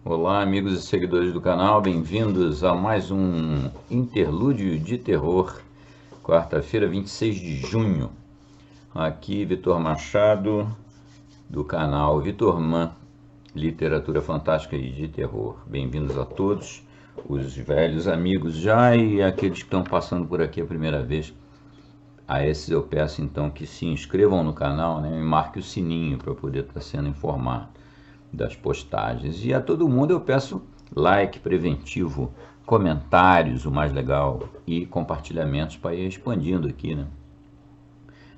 Olá, amigos e seguidores do canal, bem-vindos a mais um Interlúdio de Terror, quarta-feira, 26 de junho. Aqui, Vitor Machado, do canal Vitor Man, Literatura Fantástica e de Terror. Bem-vindos a todos, os velhos amigos já e aqueles que estão passando por aqui a primeira vez. A esses eu peço então que se inscrevam no canal, né, e marque o sininho para poder estar sendo informado das postagens. E a todo mundo eu peço like preventivo, comentários, o mais legal, e compartilhamentos para ir expandindo aqui, né,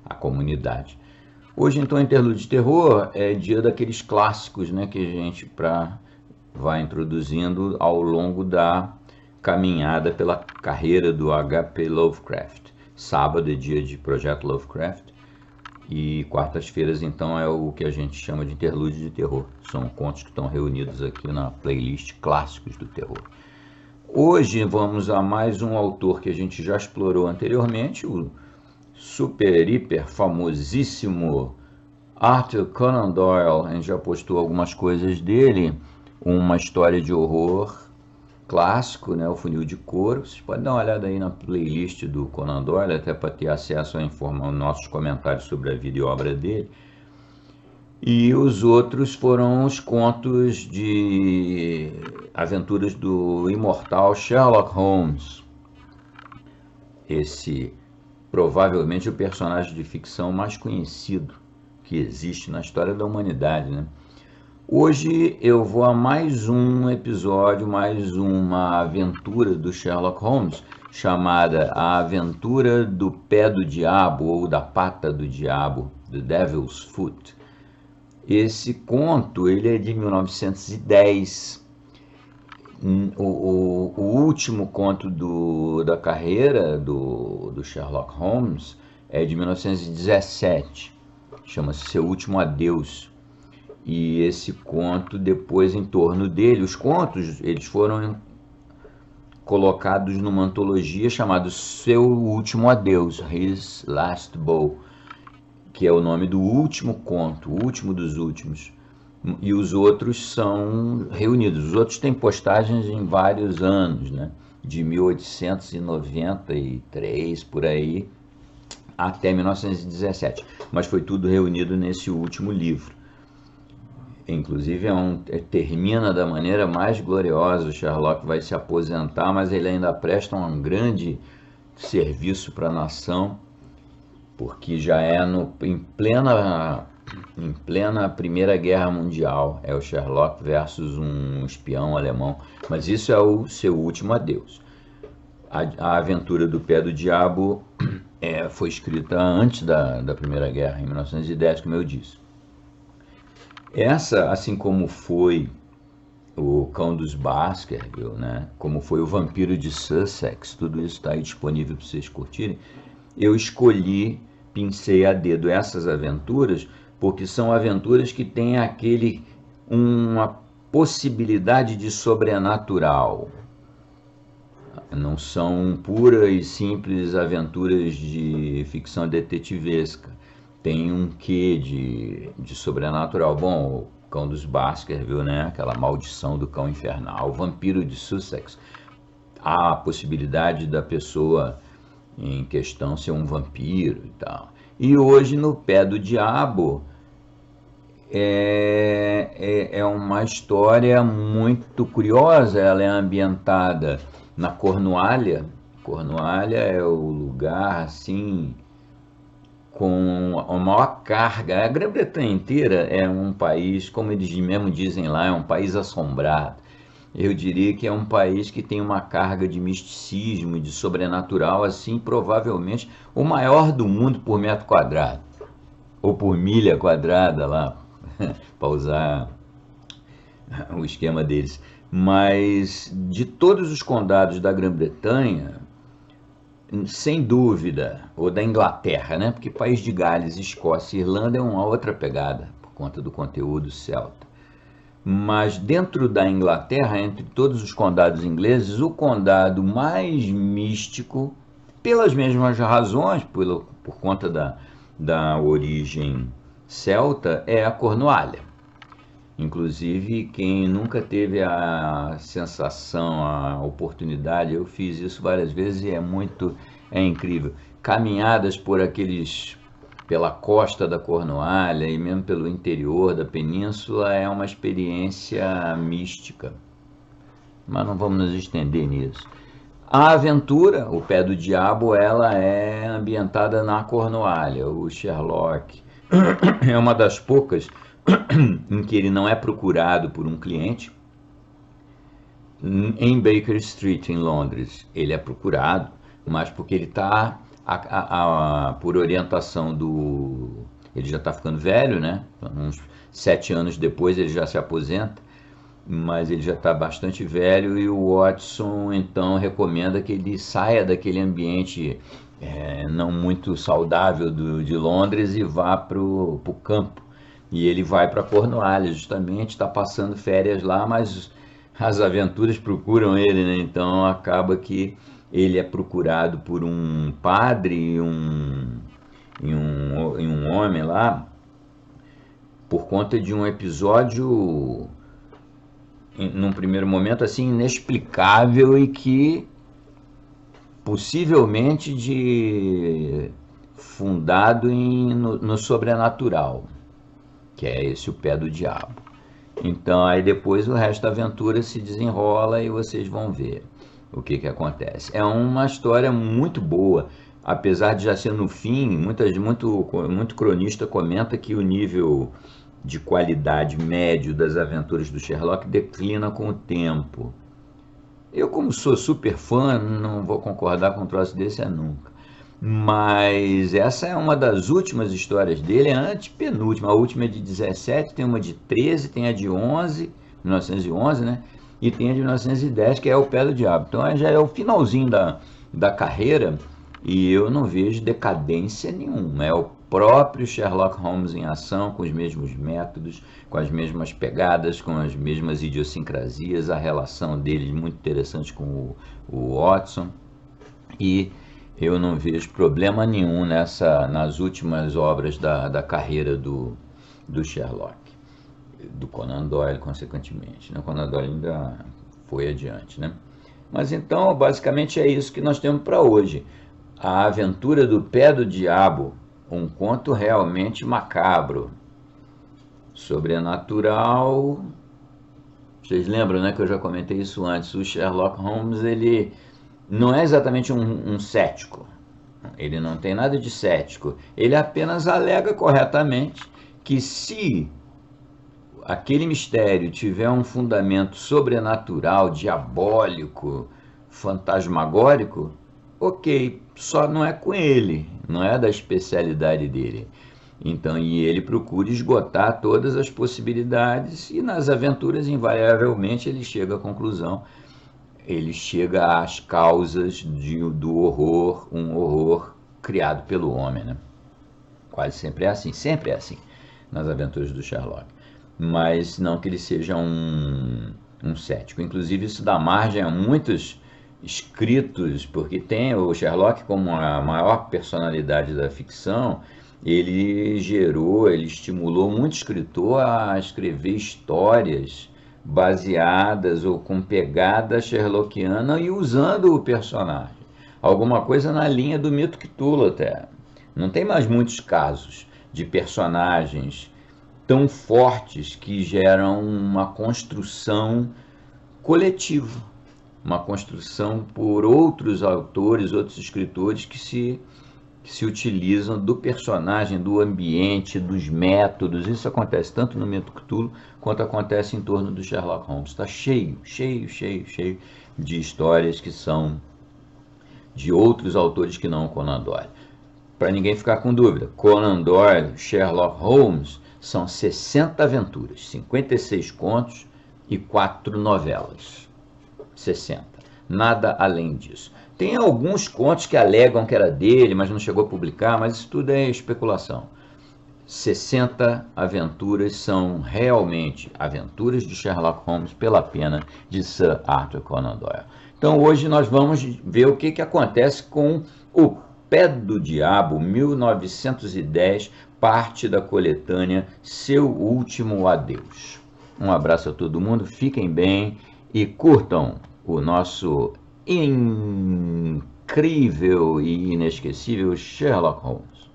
a comunidade. Hoje, então, Interlúdio de Terror é dia daqueles clássicos, né, que a gente vai introduzindo ao longo da caminhada pela carreira do H.P. Lovecraft. Sábado é dia de Projeto Lovecraft e quartas-feiras, então, é o que a gente chama de Interlúdio de Terror. São contos que estão reunidos aqui na playlist Clássicos do Terror. Hoje vamos a mais um autor que a gente já explorou anteriormente, o super, hiper famosíssimo Arthur Conan Doyle. A gente já postou algumas coisas dele, uma história de horror clássico, né, o Funil de Couro. Vocês podem dar uma olhada aí na playlist do Conan Doyle, até para ter acesso a nossos comentários sobre a vida e obra dele. E os outros foram os contos de aventuras do imortal Sherlock Holmes. Esse provavelmente o personagem de ficção mais conhecido que existe na história da humanidade, né? Hoje eu vou a mais um episódio, mais uma aventura do Sherlock Holmes, chamada A Aventura do Pé do Diabo, ou da Pata do Diabo, The Devil's Foot. Esse conto ele é de 1910. O último conto da carreira do Sherlock Holmes é de 1917, chama-se Seu Último Adeus. E esse conto, depois, em torno dele, os contos, eles foram colocados numa antologia chamada Seu Último Adeus, His Last Bow, que é o nome do último conto, o último dos últimos. E os outros são reunidos. Os outros têm postagens em vários anos, né? De 1893, por aí, até 1917. Mas foi tudo reunido nesse último livro. Inclusive termina da maneira mais gloriosa. O Sherlock vai se aposentar, mas ele ainda presta um grande serviço para a nação, porque já é em plena Primeira Guerra Mundial. É o Sherlock versus um espião alemão. Mas isso é o Seu Último Adeus. A Aventura do Pé do Diabo foi escrita antes da Primeira Guerra, em 1910, como eu disse. Essa, assim como foi o Cão dos Baskerville, né? Como foi o Vampiro de Sussex, tudo isso está aí disponível para vocês curtirem. Eu pincei a dedo essas aventuras, porque são aventuras que têm uma possibilidade de sobrenatural. Não são puras e simples aventuras de ficção detetivesca. Tem um quê de sobrenatural. Bom, o Cão dos Baskerville, né? Aquela maldição do cão infernal. O Vampiro de Sussex. Há a possibilidade da pessoa em questão ser um vampiro e tal. E hoje, no Pé do Diabo, é uma história muito curiosa. Ela é ambientada na Cornualha. Cornualha é o lugar, assim, com a maior carga. A Grã-Bretanha inteira é um país, como eles mesmo dizem lá, é um país assombrado. Eu diria que é um país que tem uma carga de misticismo, de sobrenatural, assim, provavelmente o maior do mundo por metro quadrado, ou por milha quadrada lá, para usar o esquema deles. Mas de todos os condados da Grã-Bretanha, sem dúvida, ou da Inglaterra, né? Porque País de Gales, Escócia e Irlanda é uma outra pegada, por conta do conteúdo celta. Mas dentro da Inglaterra, entre todos os condados ingleses, o condado mais místico, pelas mesmas razões, por conta da origem celta, é a Cornualha. Inclusive, quem nunca teve a sensação, a oportunidade, eu fiz isso várias vezes e é incrível. Caminhadas pela costa da Cornualha e mesmo pelo interior da península é uma experiência mística, mas não vamos nos estender nisso. A aventura, O Pé do Diabo, ela é ambientada na Cornualha. O Sherlock é uma das poucas em que ele não é procurado por um cliente. Em Baker Street, em Londres, ele é procurado, mas porque ele está, por orientação do... Ele já está ficando velho, né? Uns 7 anos depois ele já se aposenta, mas ele já está bastante velho e o Watson então recomenda que ele saia daquele ambiente não muito saudável de Londres e vá para o campo. E ele vai para Cornualha, justamente, está passando férias lá, mas as aventuras procuram ele, né? Então acaba que ele é procurado por um padre e um homem lá por conta de um episódio, num primeiro momento, assim, inexplicável e que possivelmente fundado no sobrenatural, que é esse O Pé do Diabo. Então aí depois o resto da aventura se desenrola e vocês vão ver o que acontece. É uma história muito boa, apesar de já ser no fim, muito cronista comenta que o nível de qualidade médio das aventuras do Sherlock declina com o tempo. Eu, como sou super fã, não vou concordar com um troço desse nunca. Mas essa é uma das últimas histórias dele, é a antepenúltima. A última é de 17, tem uma de 13, tem a de 1911, né? E tem a de 1910, que é O Pé do Diabo. Então já é o finalzinho da carreira e eu não vejo decadência nenhuma. É o próprio Sherlock Holmes em ação, com os mesmos métodos, com as mesmas pegadas, com as mesmas idiosincrasias, a relação dele muito interessante com o Watson. E eu não vejo problema nenhum nas últimas obras da carreira do Sherlock, do Conan Doyle, consequentemente. Né? Conan Doyle ainda foi adiante. Né? Mas então, basicamente, é isso que nós temos para hoje. A Aventura do Pé do Diabo, um conto realmente macabro, sobrenatural. Vocês lembram, né, que eu já comentei isso antes. O Sherlock Holmes, ele não é exatamente um cético, ele não tem nada de cético, ele apenas alega corretamente que se aquele mistério tiver um fundamento sobrenatural, diabólico, fantasmagórico, ok, só não é com ele, não é da especialidade dele. Então, e ele procura esgotar todas as possibilidades e nas aventuras, invariavelmente, ele chega à conclusão, ele chega às causas do horror, um horror criado pelo homem, né? Quase sempre é assim nas aventuras do Sherlock. Mas não que ele seja um cético. Inclusive isso dá margem a muitos escritos, porque tem o Sherlock como a maior personalidade da ficção, ele estimulou muito escritor a escrever histórias baseadas ou com pegada sherlockiana e usando o personagem. Alguma coisa na linha do mito Cthulhu até. Não tem mais muitos casos de personagens tão fortes que geram uma construção coletiva, uma construção por outros autores, outros escritores que se utilizam do personagem, do ambiente, dos métodos. Isso acontece tanto no mito Cthulhu quanto acontece em torno do Sherlock Holmes. Está cheio de histórias que são de outros autores que não o Conan Doyle. Para ninguém ficar com dúvida, Conan Doyle, Sherlock Holmes são 60 aventuras, 56 contos e 4 novelas. 60. Nada além disso. Tem alguns contos que alegam que era dele, mas não chegou a publicar, mas isso tudo é especulação. 60 aventuras são realmente aventuras de Sherlock Holmes pela pena de Sir Arthur Conan Doyle. Então hoje nós vamos ver o que acontece com O Pé do Diabo, 1910, parte da coletânea Seu Último Adeus. Um abraço a todo mundo, fiquem bem e curtam o nosso incrível e inesquecível Sherlock Holmes.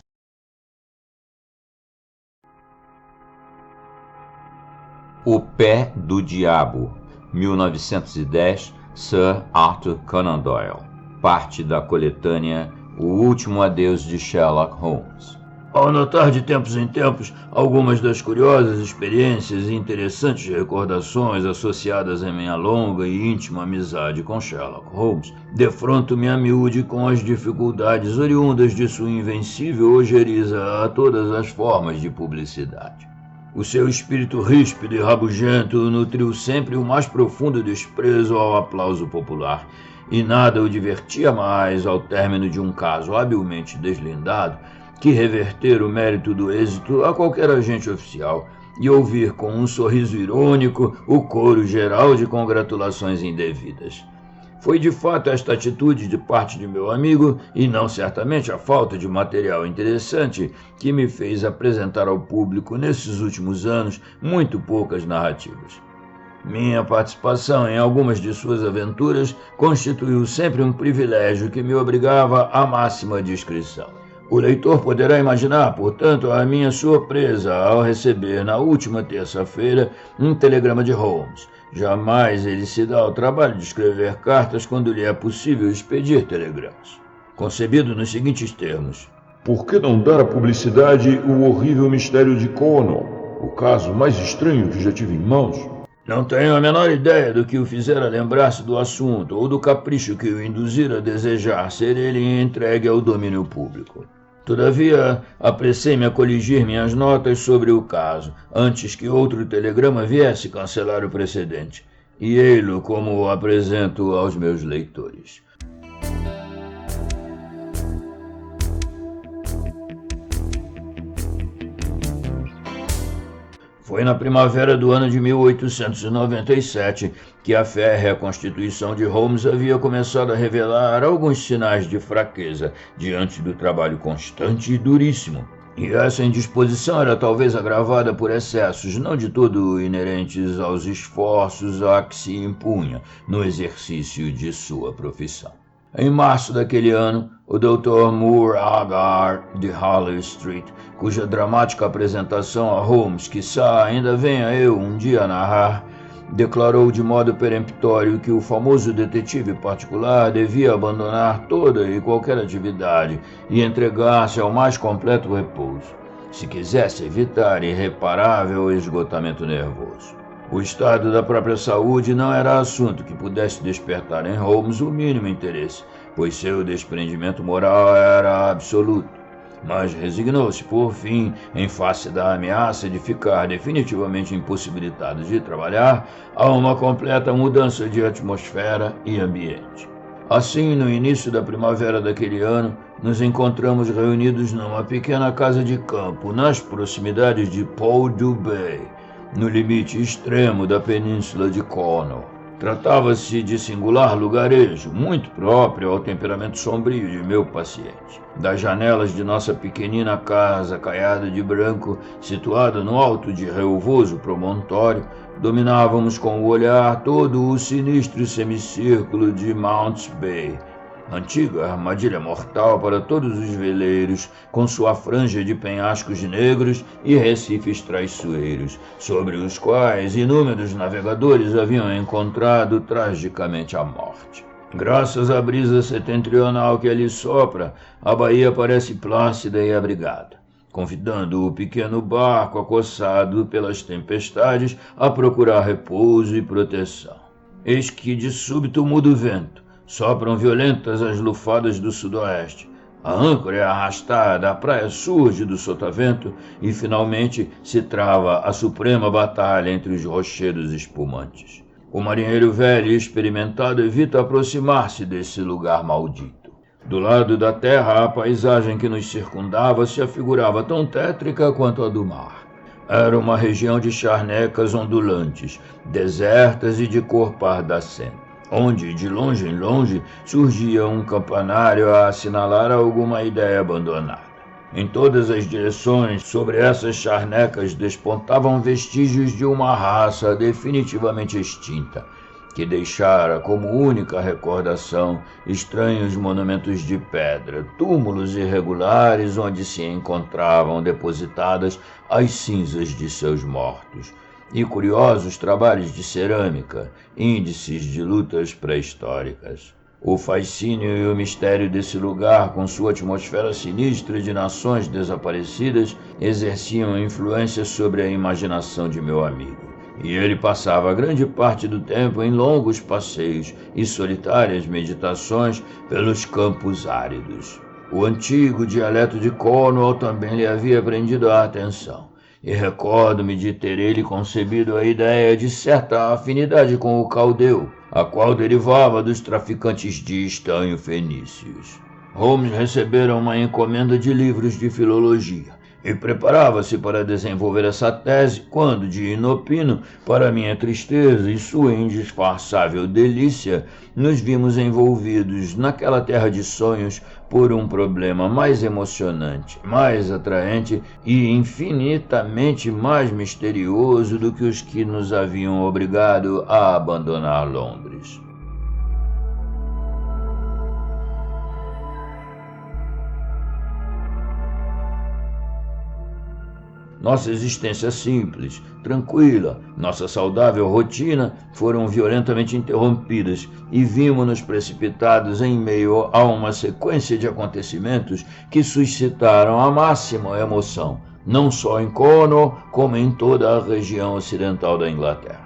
O Pé do Diabo, 1910, Sir Arthur Conan Doyle. Parte da coletânea O Último Adeus de Sherlock Holmes. Ao notar de tempos em tempos algumas das curiosas experiências e interessantes recordações associadas à minha longa e íntima amizade com Sherlock Holmes, defronto-me a miúde com as dificuldades oriundas de sua invencível ojeriza a todas as formas de publicidade. O seu espírito ríspido e rabugento nutriu sempre o mais profundo desprezo ao aplauso popular, e nada o divertia mais, ao término de um caso habilmente deslindado, que reverter o mérito do êxito a qualquer agente oficial e ouvir com um sorriso irônico o coro geral de congratulações indevidas. Foi de fato esta atitude de parte de meu amigo, e não certamente a falta de material interessante, que me fez apresentar ao público nesses últimos anos muito poucas narrativas. Minha participação em algumas de suas aventuras constituiu sempre um privilégio que me obrigava à máxima discrição. O leitor poderá imaginar, portanto, a minha surpresa ao receber na última terça-feira um telegrama de Holmes. Jamais ele se dá ao trabalho de escrever cartas quando lhe é possível expedir telegramas. Concebido nos seguintes termos: por que não dar à publicidade o horrível mistério de Conan, o caso mais estranho que já tive em mãos? Não tenho a menor ideia do que o fizera lembrar-se do assunto ou do capricho que o induzira a desejar ser ele entregue ao domínio público. Todavia, apressei-me a coligir minhas notas sobre o caso, antes que outro telegrama viesse cancelar o precedente, e ei-lo como o apresento aos meus leitores. Foi na primavera do ano de 1897 que a férrea constituição de Holmes havia começado a revelar alguns sinais de fraqueza diante do trabalho constante e duríssimo. E essa indisposição era talvez agravada por excessos não de todo inerentes aos esforços a que se impunha no exercício de sua profissão. Em março daquele ano, o Dr. Moore Agar, de Harley Street, cuja dramática apresentação a Holmes, quiçá ainda venha eu um dia narrar, declarou de modo peremptório que o famoso detetive particular devia abandonar toda e qualquer atividade e entregar-se ao mais completo repouso, se quisesse evitar irreparável esgotamento nervoso. O estado da própria saúde não era assunto que pudesse despertar em Holmes o mínimo interesse, pois seu desprendimento moral era absoluto. Mas resignou-se, por fim, em face da ameaça de ficar definitivamente impossibilitado de trabalhar, a uma completa mudança de atmosfera e ambiente. Assim, no início da primavera daquele ano, nos encontramos reunidos numa pequena casa de campo, nas proximidades de Poldhu Bay, no limite extremo da península de Cornwall. Tratava-se de singular lugarejo, muito próprio ao temperamento sombrio de meu paciente. Das janelas de nossa pequenina casa caiada de branco, situada no alto de relvoso promontório, dominávamos com o olhar todo o sinistro semicírculo de Mounts Bay, antiga armadilha mortal para todos os veleiros, com sua franja de penhascos negros e recifes traiçoeiros, sobre os quais inúmeros navegadores haviam encontrado tragicamente a morte. Graças à brisa setentrional que ali sopra, a baía parece plácida e abrigada, convidando o pequeno barco acossado pelas tempestades a procurar repouso e proteção. Eis que de súbito muda o vento. Sopram violentas as lufadas do sudoeste. A âncora é arrastada, a praia surge do sotavento e finalmente se trava a suprema batalha entre os rochedos espumantes. O marinheiro velho e experimentado evita aproximar-se desse lugar maldito. Do lado da terra, a paisagem que nos circundava se afigurava tão tétrica quanto a do mar. Era uma região de charnecas ondulantes, desertas e de cor pardacenta, onde, de longe em longe, surgia um campanário a assinalar alguma ideia abandonada. Em todas as direções, sobre essas charnecas despontavam vestígios de uma raça definitivamente extinta, que deixara como única recordação estranhos monumentos de pedra, túmulos irregulares onde se encontravam depositadas as cinzas de seus mortos, e curiosos trabalhos de cerâmica, índices de lutas pré-históricas. O fascínio e o mistério desse lugar, com sua atmosfera sinistra de nações desaparecidas, exerciam influência sobre a imaginação de meu amigo. E ele passava grande parte do tempo em longos passeios e solitárias meditações pelos campos áridos. O antigo dialeto de Cornwall também lhe havia prendido a atenção, e recordo-me de ter ele concebido a ideia de certa afinidade com o caldeu, a qual derivava dos traficantes de estanho fenícios. Holmes recebera uma encomenda de livros de filologia e preparava-se para desenvolver essa tese quando, de inopino, para minha tristeza e sua indisfarçável delícia, nos vimos envolvidos naquela terra de sonhos por um problema mais emocionante, mais atraente e infinitamente mais misterioso do que os que nos haviam obrigado a abandonar Londres. Nossa existência simples, tranquila, nossa saudável rotina foram violentamente interrompidas e vimos-nos precipitados em meio a uma sequência de acontecimentos que suscitaram a máxima emoção, não só em Cornwall, como em toda a região ocidental da Inglaterra.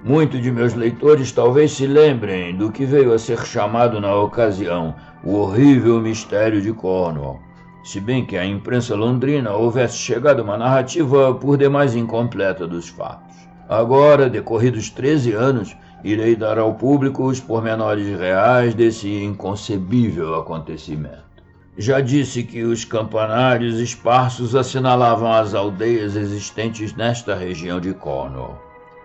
Muitos de meus leitores talvez se lembrem do que veio a ser chamado na ocasião o horrível mistério de Cornwall, se bem que a imprensa londrina houvesse chegado a uma narrativa por demais incompleta dos fatos. Agora, decorridos 13 anos, irei dar ao público os pormenores reais desse inconcebível acontecimento. Já disse que os campanários esparsos assinalavam as aldeias existentes nesta região de Cornwall.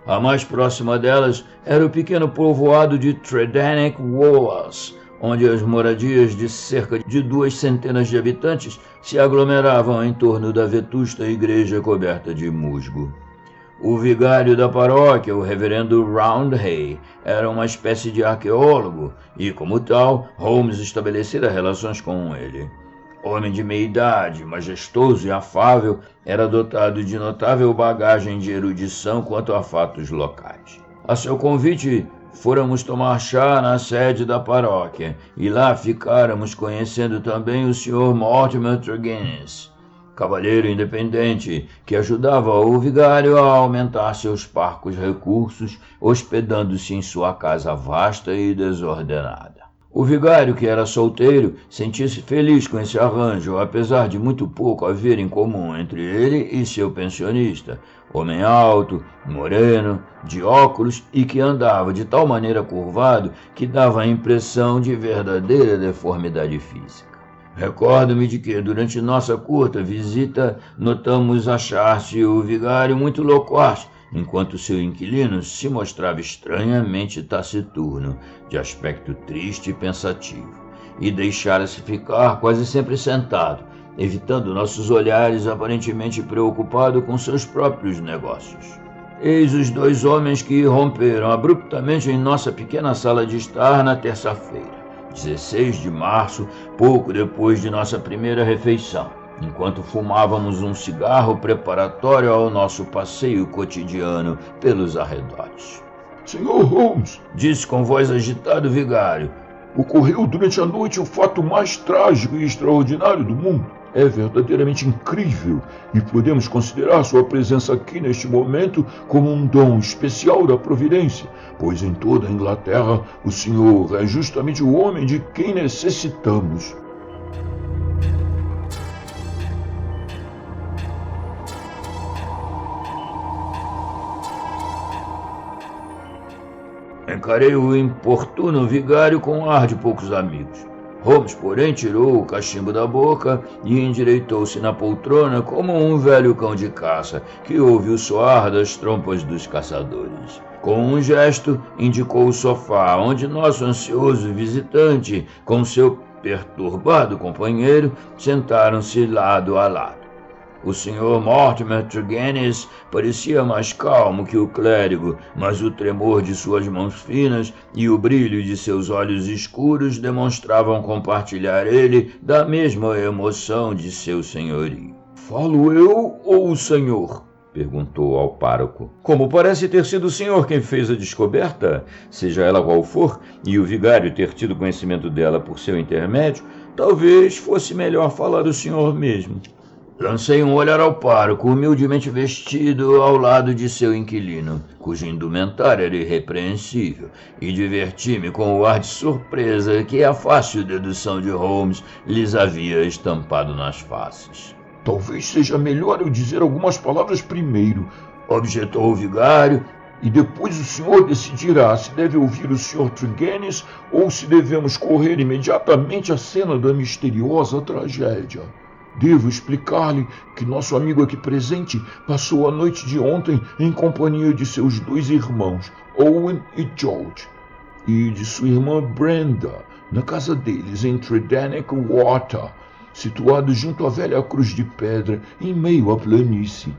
A mais próxima delas era o pequeno povoado de Tredannick Wallace, onde as moradias de cerca de 200 de habitantes se aglomeravam em torno da vetusta igreja coberta de musgo. O vigário da paróquia, o reverendo Roundhay, era uma espécie de arqueólogo e, como tal, Holmes estabelecera relações com ele. Homem de meia-idade, majestoso e afável, era dotado de notável bagagem de erudição quanto a fatos locais. A seu convite, fôramos tomar chá na sede da paróquia, e lá ficáramos conhecendo também o Sr. Mortimer Tregennis, cavalheiro independente, que ajudava o vigário a aumentar seus parcos recursos, hospedando-se em sua casa vasta e desordenada. O vigário, que era solteiro, sentia-se feliz com esse arranjo, apesar de muito pouco haver em comum entre ele e seu pensionista, homem alto, moreno, de óculos e que andava de tal maneira curvado que dava a impressão de verdadeira deformidade física. Recordo-me de que, durante nossa curta visita, notamos achar-se o vigário muito loquaz, enquanto seu inquilino se mostrava estranhamente taciturno, de aspecto triste e pensativo, e deixara-se ficar quase sempre sentado, evitando nossos olhares, aparentemente preocupado com seus próprios negócios. Eis os dois homens que irromperam abruptamente em nossa pequena sala de estar na terça-feira, 16 de março, pouco depois de nossa primeira refeição, enquanto fumávamos um cigarro preparatório ao nosso passeio cotidiano pelos arredores. Senhor Holmes, disse com voz agitada o vigário, ocorreu durante a noite o fato mais trágico e extraordinário do mundo. É verdadeiramente incrível e podemos considerar sua presença aqui neste momento como um dom especial da providência, pois em toda a Inglaterra o senhor é justamente o homem de quem necessitamos. Encarei o importuno vigário com um ar de poucos amigos. Holmes, porém, tirou o cachimbo da boca e endireitou-se na poltrona como um velho cão de caça que ouve o soar das trompas dos caçadores. Com um gesto, indicou o sofá, onde nosso ansioso visitante, com seu perturbado companheiro sentaram-se lado a lado. O Sr. Mortimer Tregennis parecia mais calmo que o clérigo, mas o tremor de suas mãos finas e o brilho de seus olhos escuros demonstravam compartilhar ele da mesma emoção de seu senhorio. Falo eu ou o senhor? Perguntou ao pároco. Como parece ter sido o senhor quem fez a descoberta, seja ela qual for, e o vigário ter tido conhecimento dela por seu intermédio, talvez fosse melhor falar o senhor mesmo. Lancei um olhar ao pároco, humildemente vestido ao lado de seu inquilino, cuja indumentária era irrepreensível, e diverti-me com o ar de surpresa que a fácil dedução de Holmes lhes havia estampado nas faces. Talvez seja melhor eu dizer algumas palavras primeiro, objetou o vigário, e depois o senhor decidirá se deve ouvir o Sr. Tregennis ou se devemos correr imediatamente à cena da misteriosa tragédia. Devo explicar-lhe que nosso amigo aqui presente passou a noite de ontem em companhia de seus 2 irmãos, Owen e George, e de sua irmã Brenda, na casa deles em Tredennick Water, situado junto à velha cruz de pedra, em meio à planície.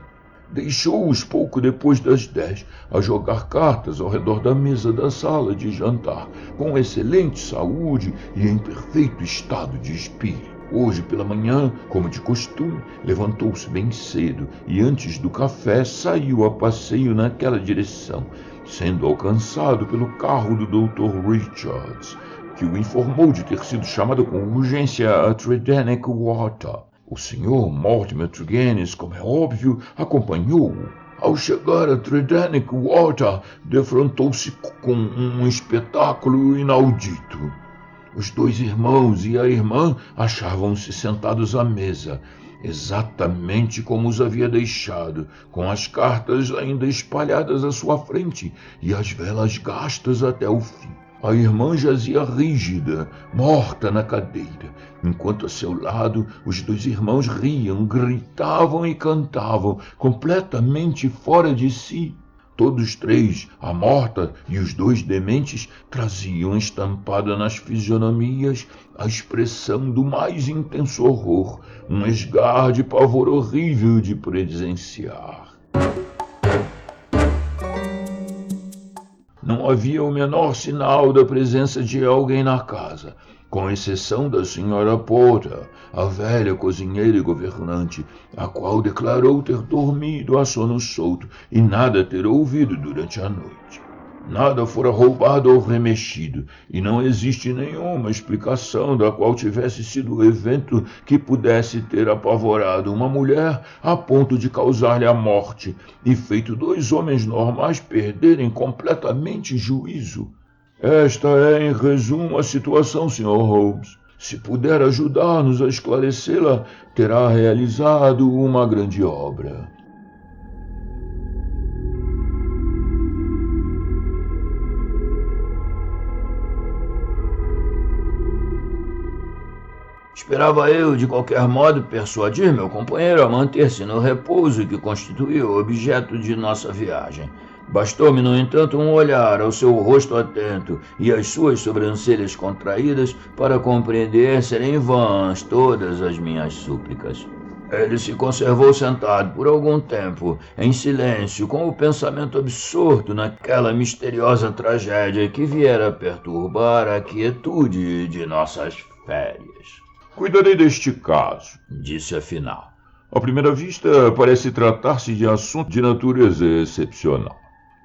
Deixou-os pouco depois das 10 a jogar cartas ao redor da mesa da sala de jantar, com excelente saúde e em perfeito estado de espírito. Hoje pela manhã, como de costume, levantou-se bem cedo e antes do café saiu a passeio naquela direção, sendo alcançado pelo carro do Dr. Richards, que o informou de ter sido chamado com urgência a Tredennick Water. O Sr. Mortimer Tregennis, como é óbvio, acompanhou-o. Ao chegar a Tredennick Water, defrontou-se com um espetáculo inaudito. Os 2 irmãos e a irmã achavam-se sentados à mesa, exatamente como os havia deixado, com as cartas ainda espalhadas à sua frente e as velas gastas até o fim. A irmã jazia rígida, morta na cadeira, enquanto a seu lado os 2 irmãos riam, gritavam e cantavam, completamente fora de si. Todos 3, a morta e os 2 dementes, traziam estampada nas fisionomias a expressão do mais intenso horror, um esgar de pavor horrível de presenciar. Não havia o menor sinal da presença de alguém na casa, com exceção da Sra. Porter, a velha cozinheira e governante, a qual declarou ter dormido a sono solto e nada ter ouvido durante a noite. Nada fora roubado ou remexido, e não existe nenhuma explicação da qual tivesse sido o evento que pudesse ter apavorado uma mulher a ponto de causar-lhe a morte e feito 2 homens normais perderem completamente juízo. Esta é, em resumo, a situação, Sr. Holmes. Se puder ajudar-nos a esclarecê-la, terá realizado uma grande obra. Esperava eu, de qualquer modo, persuadir meu companheiro a manter-se no repouso que constituía o objeto de nossa viagem. Bastou-me, no entanto, um olhar ao seu rosto atento e às suas sobrancelhas contraídas para compreender serem vãs todas as minhas súplicas. Ele se conservou sentado por algum tempo, em silêncio, com o pensamento absorto naquela misteriosa tragédia que viera perturbar a quietude de nossas férias. Cuidarei deste caso, disse afinal. À primeira vista, parece tratar-se de assunto de natureza excepcional.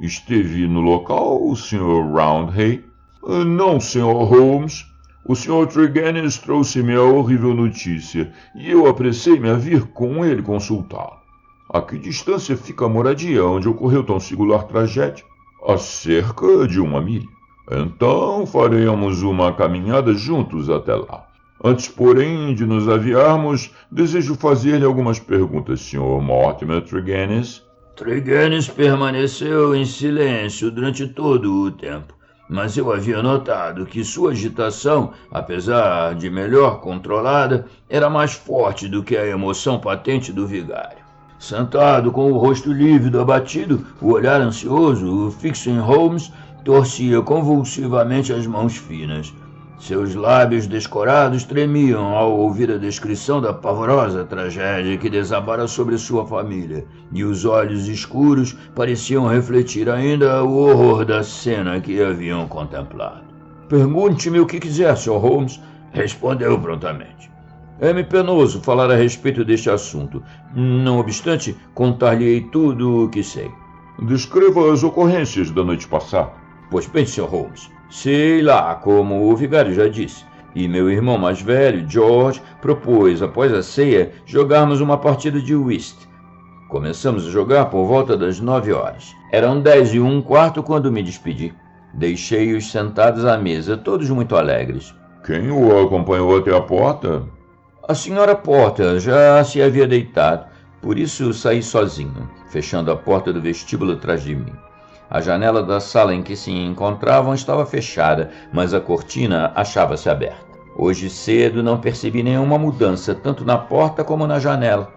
Esteve no local o Sr. Roundhay? Não, Sr. Holmes. O Sr. Tregennis trouxe-me a horrível notícia e eu apressei-me a vir com ele consultá-lo. A que distância fica a moradia onde ocorreu tão singular tragédia? A cerca de 1 milha. Então faremos uma caminhada juntos até lá. Antes, porém, de nos aviarmos, desejo fazer-lhe algumas perguntas, Sr. Mortimer Tregennis. Tregennis permaneceu em silêncio durante todo o tempo, mas eu havia notado que sua agitação, apesar de melhor controlada, era mais forte do que a emoção patente do vigário. Sentado com o rosto lívido abatido, o olhar ansioso, fixo em Holmes, torcia convulsivamente as mãos finas. Seus lábios descorados tremiam ao ouvir a descrição da pavorosa tragédia que desabara sobre sua família, e os olhos escuros pareciam refletir ainda o horror da cena que haviam contemplado. Pergunte-me o que quiser, Sr. Holmes, respondeu prontamente. É-me penoso falar a respeito deste assunto. Não obstante, contar-lhe-ei tudo o que sei. Descreva as ocorrências da noite passada. Pois bem, Sr. Holmes, sei lá, como o vigário já disse, e meu irmão mais velho, George, propôs, após a ceia, jogarmos uma partida de whist. Começamos a jogar por volta das 9 horas. Eram 10:15 quando me despedi. Deixei-os sentados à mesa, todos muito alegres. Quem o acompanhou até a porta? A senhora Porter já se havia deitado, por isso saí sozinho, fechando a porta do vestíbulo atrás de mim. A janela da sala em que se encontravam estava fechada, mas a cortina achava-se aberta. Hoje cedo não percebi nenhuma mudança, tanto na porta como na janela,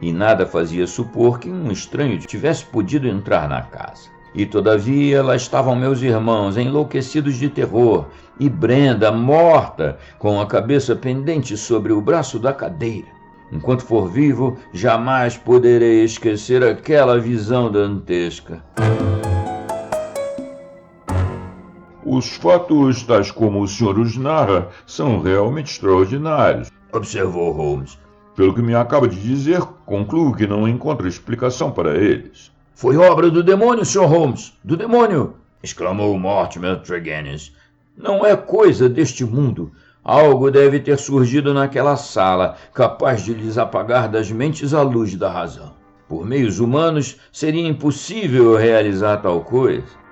e nada fazia supor que um estranho tivesse podido entrar na casa. E todavia lá estavam meus irmãos, enlouquecidos de terror, e Brenda, morta, com a cabeça pendente sobre o braço da cadeira. Enquanto for vivo, jamais poderei esquecer aquela visão dantesca. Os fatos, tais como o senhor os narra, são realmente extraordinários, observou Holmes. Pelo que me acaba de dizer, concluo que não encontra explicação para eles. Foi obra do demônio, Sr. Holmes, do demônio! Exclamou Mortimer Tregennis. Não é coisa deste mundo. Algo deve ter surgido naquela sala, capaz de lhes apagar das mentes a luz da razão. Por meios humanos, seria impossível realizar tal coisa.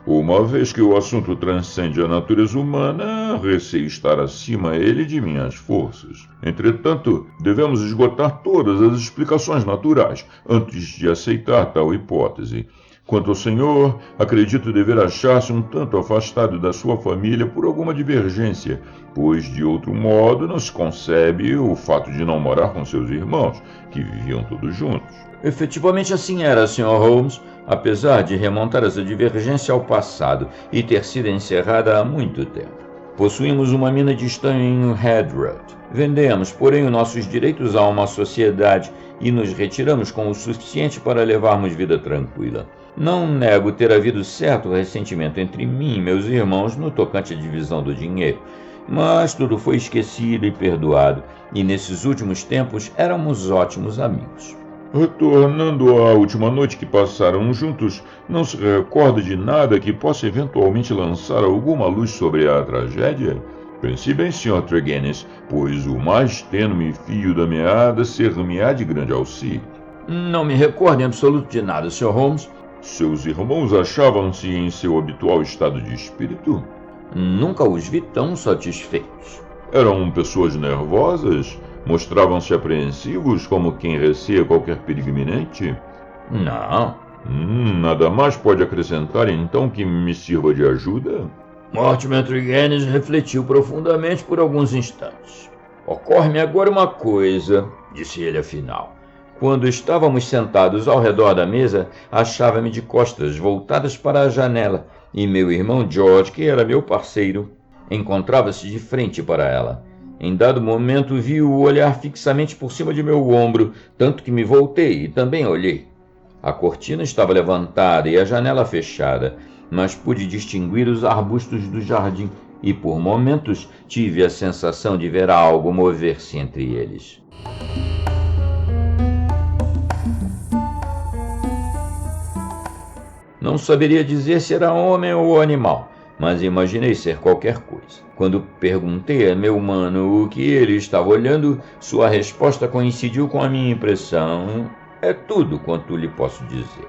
Uma vez que o assunto transcende a natureza humana, receio estar acima ele de minhas forças. Entretanto, devemos esgotar todas as explicações naturais antes de aceitar tal hipótese. Quanto ao senhor, acredito dever achar-se um tanto afastado da sua família por alguma divergência, pois de outro modo não se concebe o fato de não morar com seus irmãos, que viviam todos juntos. Efetivamente assim era, Sr. Holmes, apesar de remontar essa divergência ao passado e ter sido encerrada há muito tempo. Possuímos uma mina de estanho em Headrut. Vendemos, porém, os nossos direitos a uma sociedade e nos retiramos com o suficiente para levarmos vida tranquila. Não nego ter havido certo ressentimento entre mim e meus irmãos no tocante à divisão do dinheiro, mas tudo foi esquecido e perdoado, e nesses últimos tempos éramos ótimos amigos. Retornando à última noite que passaram juntos, não se recorda de nada que possa eventualmente lançar alguma luz sobre a tragédia? Pense bem, Sr. Tregennis, pois o mais tênue fio da meada ser-me-á de grande auxílio. Não me recordo em absoluto de nada, Sr. Holmes. Seus irmãos achavam-se em seu habitual estado de espírito? Nunca os vi tão satisfeitos. Eram pessoas nervosas? Mostravam-se apreensivos como quem receia qualquer perigo iminente? Não. Nada mais pode acrescentar então que me sirva de ajuda? Mortimer Tregennis refletiu profundamente por alguns instantes. Ocorre-me agora uma coisa, disse ele afinal. Quando estávamos sentados ao redor da mesa, achava-me de costas voltadas para a janela, e meu irmão George, que era meu parceiro, encontrava-se de frente para ela. Em dado momento vi-o olhar fixamente por cima de meu ombro, tanto que me voltei e também olhei. A cortina estava levantada e a janela fechada, mas pude distinguir os arbustos do jardim e por momentos tive a sensação de ver algo mover-se entre eles. Não saberia dizer se era homem ou animal, mas imaginei ser qualquer coisa. Quando perguntei a meu mano o que ele estava olhando, sua resposta coincidiu com a minha impressão. É tudo quanto lhe posso dizer.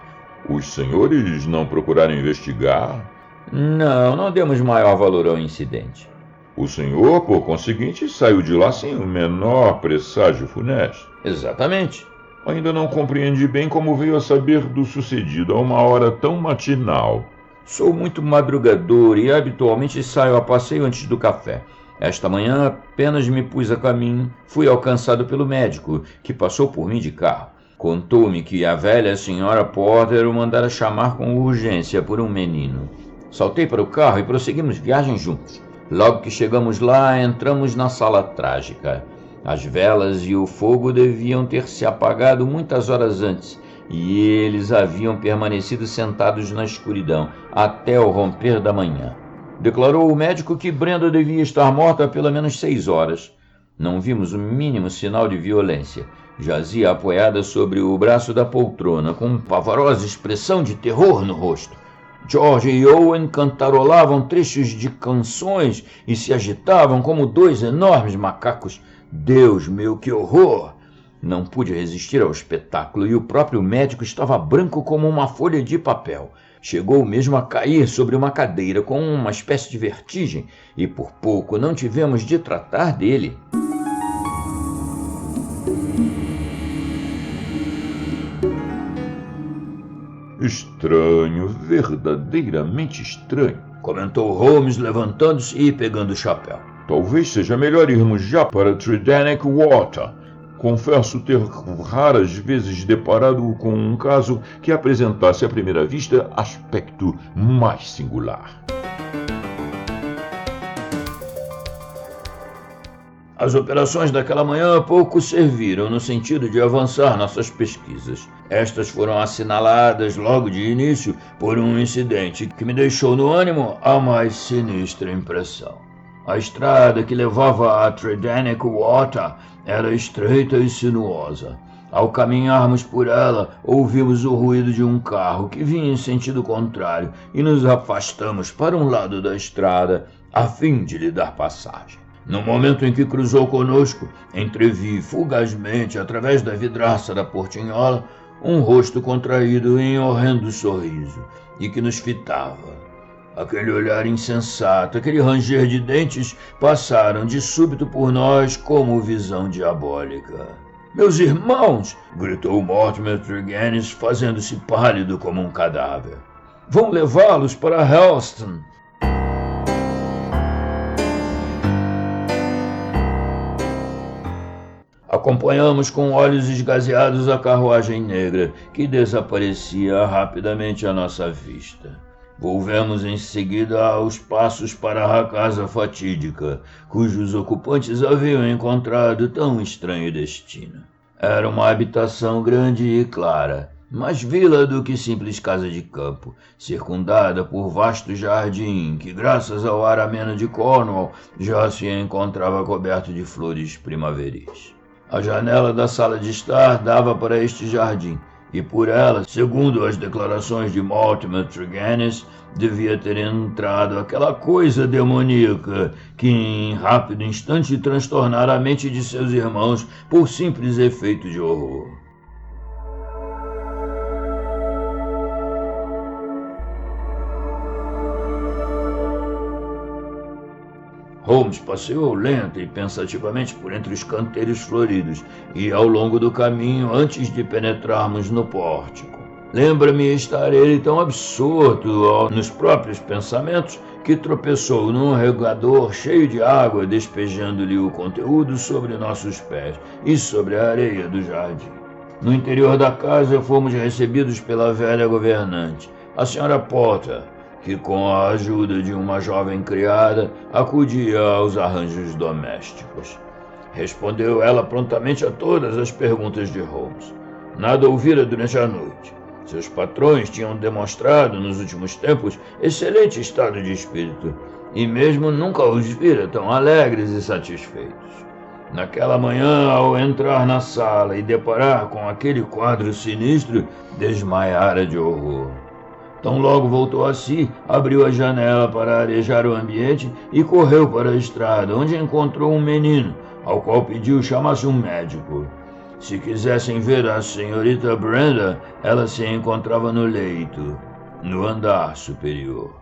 Os senhores não procuraram investigar? Não demos maior valor ao incidente. O senhor, por conseguinte, saiu de lá sem o menor presságio funesto. Exatamente. Ainda não compreendi bem como veio a saber do sucedido a uma hora tão matinal. Sou muito madrugador e habitualmente saio a passeio antes do café. Esta manhã apenas me pus a caminho, fui alcançado pelo médico, que passou por mim de carro. Contou-me que a velha senhora Porter o mandara chamar com urgência por um menino. Saltei para o carro e prosseguimos viagem juntos. Logo que chegamos lá, entramos na sala trágica. As velas e o fogo deviam ter se apagado muitas horas antes, e eles haviam permanecido sentados na escuridão até o romper da manhã. Declarou o médico que Brenda devia estar morta há pelo menos 6 horas. Não vimos o mínimo sinal de violência. Jazia apoiada sobre o braço da poltrona, com pavorosa expressão de terror no rosto. George e Owen cantarolavam trechos de canções e se agitavam como 2 enormes macacos. Deus meu, que horror! Não pude resistir ao espetáculo e o próprio médico estava branco como uma folha de papel. Chegou mesmo a cair sobre uma cadeira com uma espécie de vertigem e por pouco não tivemos de tratar dele. Estranho, verdadeiramente estranho, comentou Holmes, levantando-se e pegando o chapéu. Talvez seja melhor irmos já para Tredennick Water. Confesso ter raras vezes deparado com um caso que apresentasse à primeira vista aspecto mais singular. As operações daquela manhã pouco serviram no sentido de avançar nossas pesquisas. Estas foram assinaladas logo de início por um incidente que me deixou no ânimo a mais sinistra impressão. A estrada que levava a Tredennick Water era estreita e sinuosa. Ao caminharmos por ela, ouvimos o ruído de um carro que vinha em sentido contrário e nos afastamos para um lado da estrada a fim de lhe dar passagem. No momento em que cruzou conosco, entrevi fugazmente, através da vidraça da portinhola, um rosto contraído em horrendo sorriso e que nos fitava. Aquele olhar insensato, aquele ranger de dentes passaram de súbito por nós como visão diabólica. "Meus irmãos!" gritou Mortimer Tregennis, fazendo-se pálido como um cadáver. "Vão levá-los para Helston." Acompanhamos com olhos esgazeados a carruagem negra, que desaparecia rapidamente à nossa vista. Volvemos em seguida aos passos para a casa fatídica, cujos ocupantes haviam encontrado tão estranho destino. Era uma habitação grande e clara, mais vila do que simples casa de campo, circundada por vasto jardim que, graças ao ar ameno de Cornwall, já se encontrava coberto de flores primaveris. A janela da sala de estar dava para este jardim, e por ela, segundo as declarações de Mortimer Tregennis, devia ter entrado aquela coisa demoníaca que em rápido instante transtornara a mente de seus irmãos por simples efeito de horror. Holmes passeou lenta e pensativamente por entre os canteiros floridos e ao longo do caminho antes de penetrarmos no pórtico. Lembra-me estar ele tão absorto nos próprios pensamentos que tropeçou num regador cheio de água, despejando-lhe o conteúdo sobre nossos pés e sobre a areia do jardim. No interior da casa fomos recebidos pela velha governante, a Sra. Porter, que com a ajuda de uma jovem criada acudia aos arranjos domésticos. Respondeu ela prontamente a todas as perguntas de Holmes. Nada ouvira durante a noite. Seus patrões tinham demonstrado nos últimos tempos excelente estado de espírito e mesmo nunca os vira tão alegres e satisfeitos. Naquela manhã, ao entrar na sala e deparar com aquele quadro sinistro, desmaiara de horror. Tão logo voltou a si, abriu a janela para arejar o ambiente e correu para a estrada, onde encontrou um menino, ao qual pediu chamasse um médico. Se quisessem ver a senhorita Brenda, ela se encontrava no leito, no andar superior.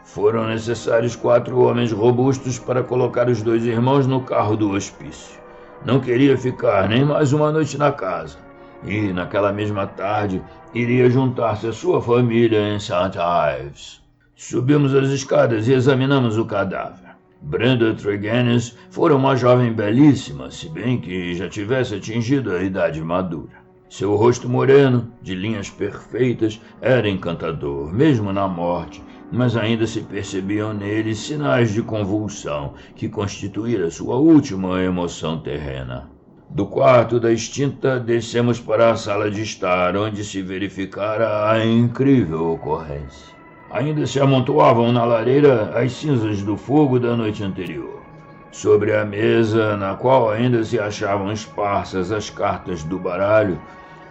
Foram necessários 4 homens robustos para colocar os 2 irmãos no carro do hospício. Não queria ficar nem mais uma noite na casa. E, naquela mesma tarde, iria juntar-se à sua família em St. Ives. Subimos as escadas e examinamos o cadáver. Brenda Tregennis fora uma jovem belíssima, se bem que já tivesse atingido a idade madura. Seu rosto moreno, de linhas perfeitas, era encantador, mesmo na morte, mas ainda se percebiam nele sinais de convulsão, que constituíra sua última emoção terrena. Do quarto da extinta, descemos para a sala de estar, onde se verificara a incrível ocorrência. Ainda se amontoavam na lareira as cinzas do fogo da noite anterior. Sobre a mesa, na qual ainda se achavam esparsas as cartas do baralho,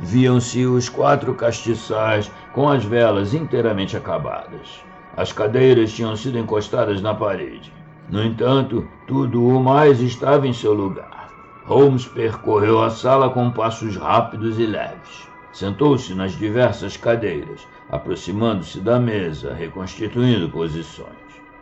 viam-se os 4 castiçais com as velas inteiramente acabadas. As cadeiras tinham sido encostadas na parede. No entanto, tudo o mais estava em seu lugar. Holmes percorreu a sala com passos rápidos e leves. Sentou-se nas diversas cadeiras, aproximando-se da mesa, reconstituindo posições.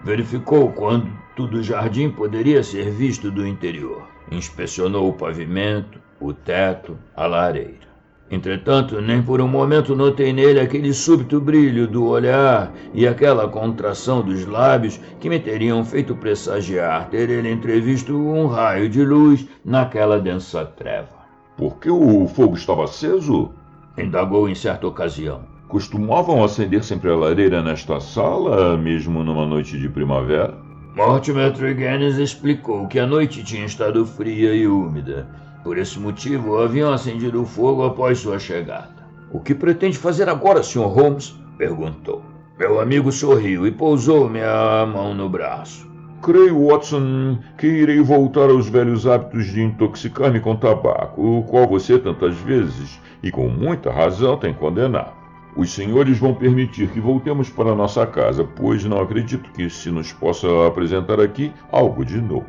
Verificou quanto do jardim poderia ser visto do interior. Inspecionou o pavimento, o teto, a lareira. Entretanto, nem por um momento notei nele aquele súbito brilho do olhar e aquela contração dos lábios que me teriam feito pressagiar ter ele entrevisto um raio de luz naquela densa treva. Por que o fogo estava aceso? Indagou em certa ocasião. Costumavam acender sempre a lareira nesta sala, mesmo numa noite de primavera? Mortimer Tregennis explicou que a noite tinha estado fria e úmida. Por esse motivo, haviam acendido o fogo após sua chegada. O que pretende fazer agora, Sr. Holmes? Perguntou. Meu amigo sorriu e pousou-me a mão no braço. Creio, Watson, que irei voltar aos velhos hábitos de intoxicar-me com tabaco, o qual você tantas vezes, e com muita razão, tem condenado. Os senhores vão permitir que voltemos para nossa casa, pois não acredito que se nos possa apresentar aqui algo de novo.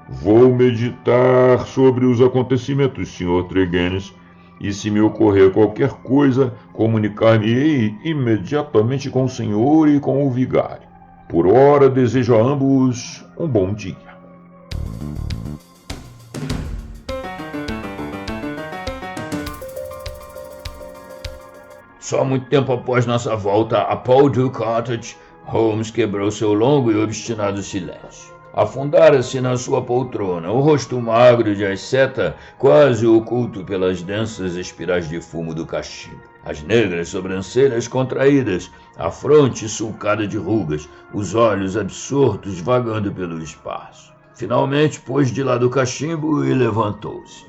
Vou meditar sobre os acontecimentos, Sr. Tregennis, e se me ocorrer qualquer coisa, comunicar-me-ei imediatamente com o senhor e com o vigário. Por ora, desejo a ambos um bom dia. Só muito tempo após nossa volta a Powder Cottage, Holmes quebrou seu longo e obstinado silêncio. Afundara-se na sua poltrona, o rosto magro de asceta quase oculto pelas densas espirais de fumo do cachimbo. As negras sobrancelhas contraídas, a fronte sulcada de rugas, os olhos absortos vagando pelo espaço. Finalmente pôs de lado o cachimbo e levantou-se.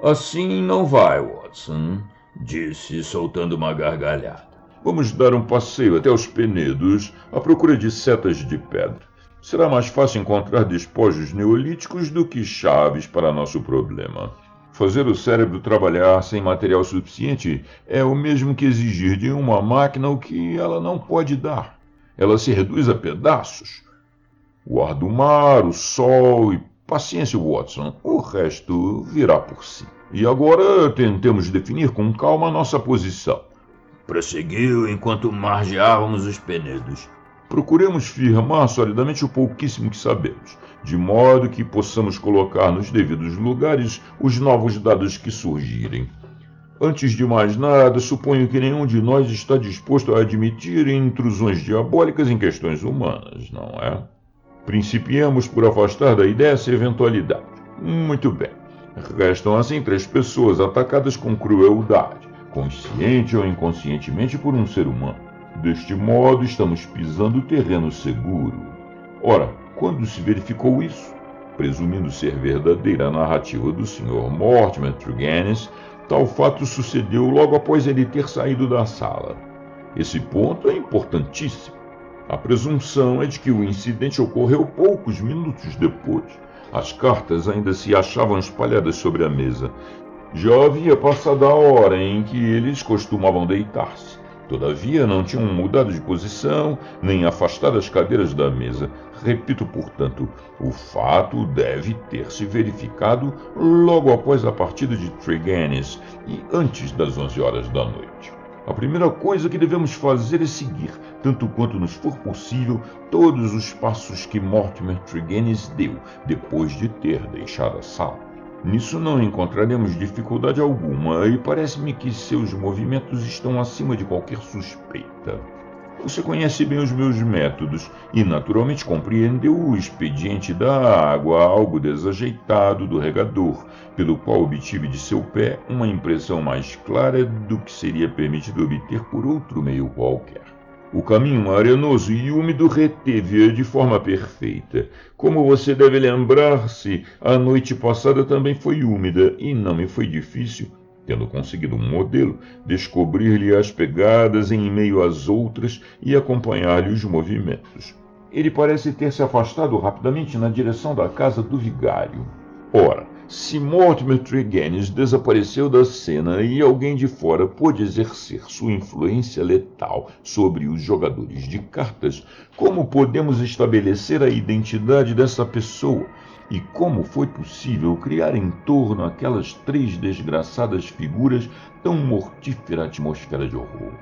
Assim não vai, Watson, disse, soltando uma gargalhada. Vamos dar um passeio até os Penedos à procura de setas de pedra. Será mais fácil encontrar despojos neolíticos do que chaves para nosso problema. Fazer o cérebro trabalhar sem material suficiente é o mesmo que exigir de uma máquina o que ela não pode dar. Ela se reduz a pedaços. O ar do mar, o sol e paciência, Watson. O resto virá por si. E agora tentemos definir com calma a nossa posição. Prosseguiu enquanto margeávamos os Penedos. Procuremos firmar solidamente o pouquíssimo que sabemos, de modo que possamos colocar nos devidos lugares os novos dados que surgirem. Antes de mais nada, suponho que nenhum de nós está disposto a admitir intrusões diabólicas em questões humanas, não é? Principiemos por afastar da ideia essa eventualidade. Muito bem. Restam assim 3 pessoas atacadas com crueldade, consciente ou inconscientemente por um ser humano. Deste modo, estamos pisando terreno seguro. Ora, quando se verificou isso? Presumindo ser verdadeira a narrativa do Sr. Mortimer Tregennis, tal fato sucedeu logo após ele ter saído da sala. Esse ponto é importantíssimo. A presunção é de que o incidente ocorreu poucos minutos depois. As cartas ainda se achavam espalhadas sobre a mesa. Já havia passado a hora em que eles costumavam deitar-se. Todavia, não tinham mudado de posição, nem afastado as cadeiras da mesa. Repito, portanto, o fato deve ter se verificado logo após a partida de Tregennis e antes das 11 horas da noite. A primeira coisa que devemos fazer é seguir, tanto quanto nos for possível, todos os passos que Mortimer Tregennis deu depois de ter deixado a sala. Nisso não encontraremos dificuldade alguma e parece-me que seus movimentos estão acima de qualquer suspeita. Você conhece bem os meus métodos e naturalmente compreendeu o expediente da água algo desajeitado do regador, pelo qual obtive de seu pé uma impressão mais clara do que seria permitido obter por outro meio qualquer. O caminho arenoso e úmido reteve-a de forma perfeita. Como você deve lembrar-se, a noite passada também foi úmida e não me foi difícil, tendo conseguido um modelo, descobrir-lhe as pegadas em meio às outras e acompanhar-lhe os movimentos. Ele parece ter se afastado rapidamente na direção da casa do vigário. Ora, se Mortimer Tregennis desapareceu da cena e alguém de fora pôde exercer sua influência letal sobre os jogadores de cartas, como podemos estabelecer a identidade dessa pessoa? E como foi possível criar em torno aquelas 3 desgraçadas figuras tão mortífera atmosfera de horror?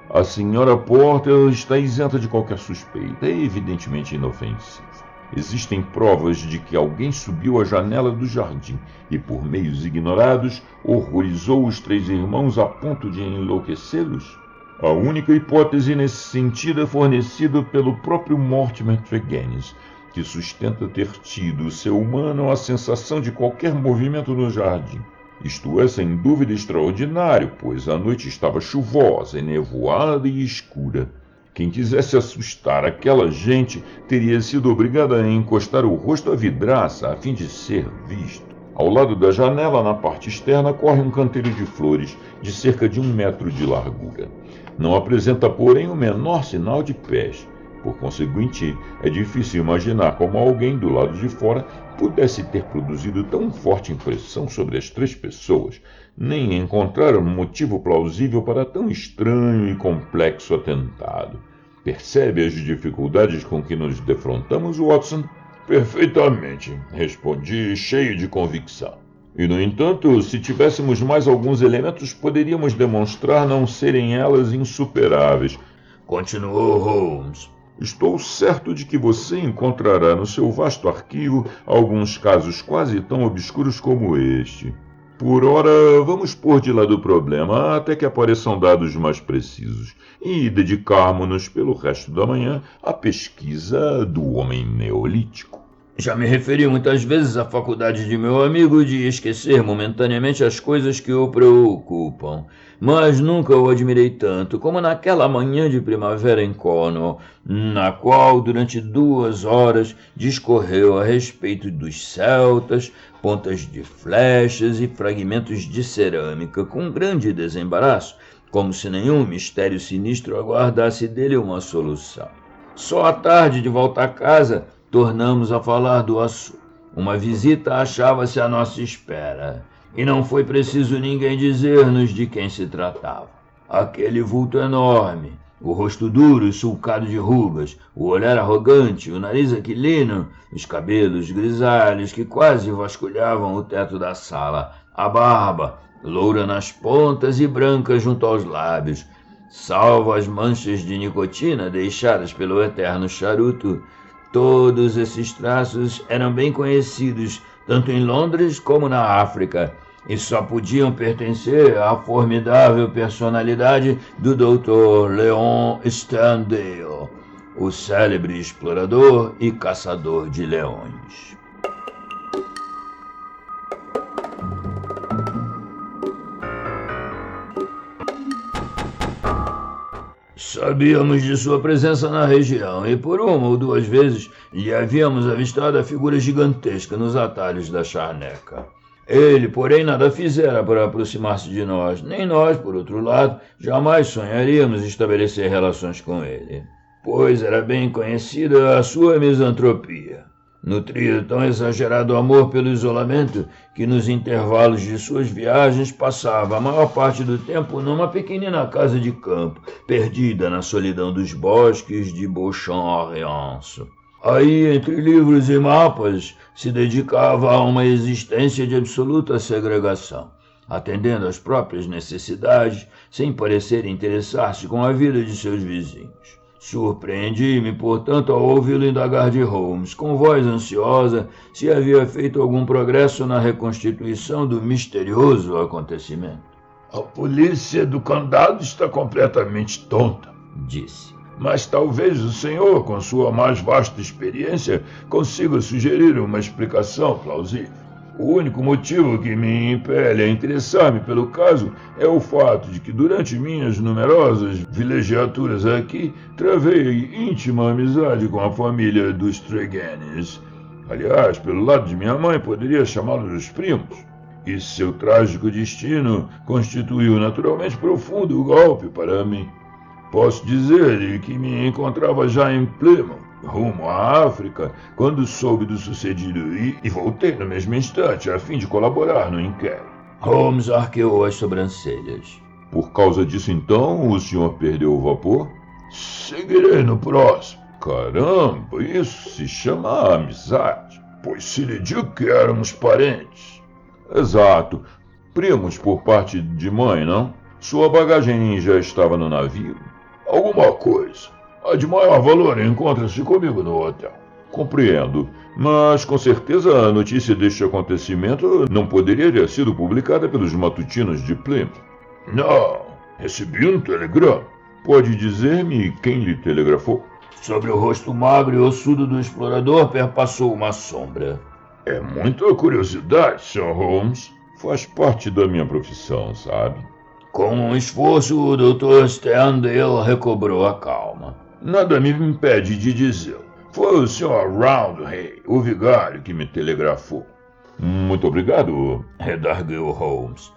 A senhora Porter está isenta de qualquer suspeita, é evidentemente inofensiva. Existem provas de que alguém subiu à janela do jardim e, por meios ignorados, horrorizou os 3 irmãos a ponto de enlouquecê-los? A única hipótese nesse sentido é fornecida pelo próprio Mortimer Tregennis, que sustenta ter tido seu humano a sensação de qualquer movimento no jardim. Isto é, sem dúvida, extraordinário, pois a noite estava chuvosa, nevoada e escura. Quem quisesse assustar aquela gente teria sido obrigado a encostar o rosto à vidraça a fim de ser visto. Ao lado da janela, na parte externa, corre um canteiro de flores de cerca de 1 metro de largura. Não apresenta, porém, o menor sinal de pés. Por conseguinte, é difícil imaginar como alguém do lado de fora pudesse ter produzido tão forte impressão sobre as 3 pessoas, nem encontrar um motivo plausível para tão estranho e complexo atentado. Percebe as dificuldades com que nos defrontamos, Watson? Perfeitamente, respondi, cheio de convicção. E, no entanto, se tivéssemos mais alguns elementos, poderíamos demonstrar não serem elas insuperáveis. Continuou Holmes. Estou certo de que você encontrará no seu vasto arquivo alguns casos quase tão obscuros como este. Por ora, vamos pôr de lado o problema até que apareçam dados mais precisos e dedicarmos-nos pelo resto da manhã à pesquisa do homem neolítico. Já me referi muitas vezes à faculdade de meu amigo de esquecer momentaneamente as coisas que o preocupam, mas nunca o admirei tanto como naquela manhã de primavera em Cornwall, na qual, durante 2 horas, discorreu a respeito dos celtas, pontas de flechas e fragmentos de cerâmica, com grande desembaraço, como se nenhum mistério sinistro aguardasse dele uma solução. Só à tarde, de volta a casa, tornamos a falar do assunto. Uma visita achava-se à nossa espera, e não foi preciso ninguém dizer-nos de quem se tratava. Aquele vulto enorme, o rosto duro e sulcado de rugas, o olhar arrogante, o nariz aquilino, os cabelos grisalhos que quase vasculhavam o teto da sala, a barba, loura nas pontas e branca junto aos lábios, salvo as manchas de nicotina deixadas pelo eterno charuto. Todos esses traços eram bem conhecidos, tanto em Londres como na África, e só podiam pertencer à formidável personalidade do Dr. Leon Sterndale, o célebre explorador e caçador de leões. Sabíamos de sua presença na região e por 1 ou 2 vezes lhe havíamos avistado a figura gigantesca nos atalhos da charneca. Ele, porém, nada fizera para aproximar-se de nós, nem nós, por outro lado, jamais sonharíamos estabelecer relações com ele, pois era bem conhecida a sua misantropia. Nutria tão exagerado amor pelo isolamento que nos intervalos de suas viagens passava a maior parte do tempo numa pequenina casa de campo, perdida na solidão dos bosques de Beauchamp-Oriance. Aí, entre livros e mapas, se dedicava a uma existência de absoluta segregação, atendendo às próprias necessidades, sem parecer interessar-se com a vida de seus vizinhos. Surpreendi-me, portanto, ao ouvi-lo indagar de Holmes, com voz ansiosa, se havia feito algum progresso na reconstituição do misterioso acontecimento. A polícia do condado está completamente tonta, disse. Mas talvez o senhor, com sua mais vasta experiência, consiga sugerir uma explicação plausível. O único motivo que me impele a interessar-me pelo caso é o fato de que durante minhas numerosas vilegiaturas aqui, travei íntima amizade com a família dos Tregennis. Aliás, pelo lado de minha mãe, poderia chamá-los de primos. E seu trágico destino constituiu naturalmente profundo golpe para mim. Posso dizer que me encontrava já em Plymouth, rumo à África, quando soube do sucedido e voltei no mesmo instante a fim de colaborar no inquérito. Holmes arqueou as sobrancelhas. Por causa disso, então, o senhor perdeu o vapor? Seguirei no próximo. Caramba, isso se chama amizade. Pois se lhe digo que éramos parentes. Exato. Primos por parte de mãe, não? Sua bagagem já estava no navio? Alguma coisa. A de maior valor encontra-se comigo no hotel. Compreendo, mas com certeza a notícia deste acontecimento não poderia ter sido publicada pelos matutinos de Plymouth. Não, recebi um telegrama. Pode dizer-me quem lhe telegrafou? Sobre o rosto magro e ossudo do explorador perpassou uma sombra. É muita curiosidade, Sr. Holmes. Faz parte da minha profissão, sabe? Com um esforço, o Dr. Sterndale recobrou a calma. Nada me impede de dizê-lo. Foi o Sr. Roundhay, o vigário, que me telegrafou. Muito obrigado, redarguiu Holmes.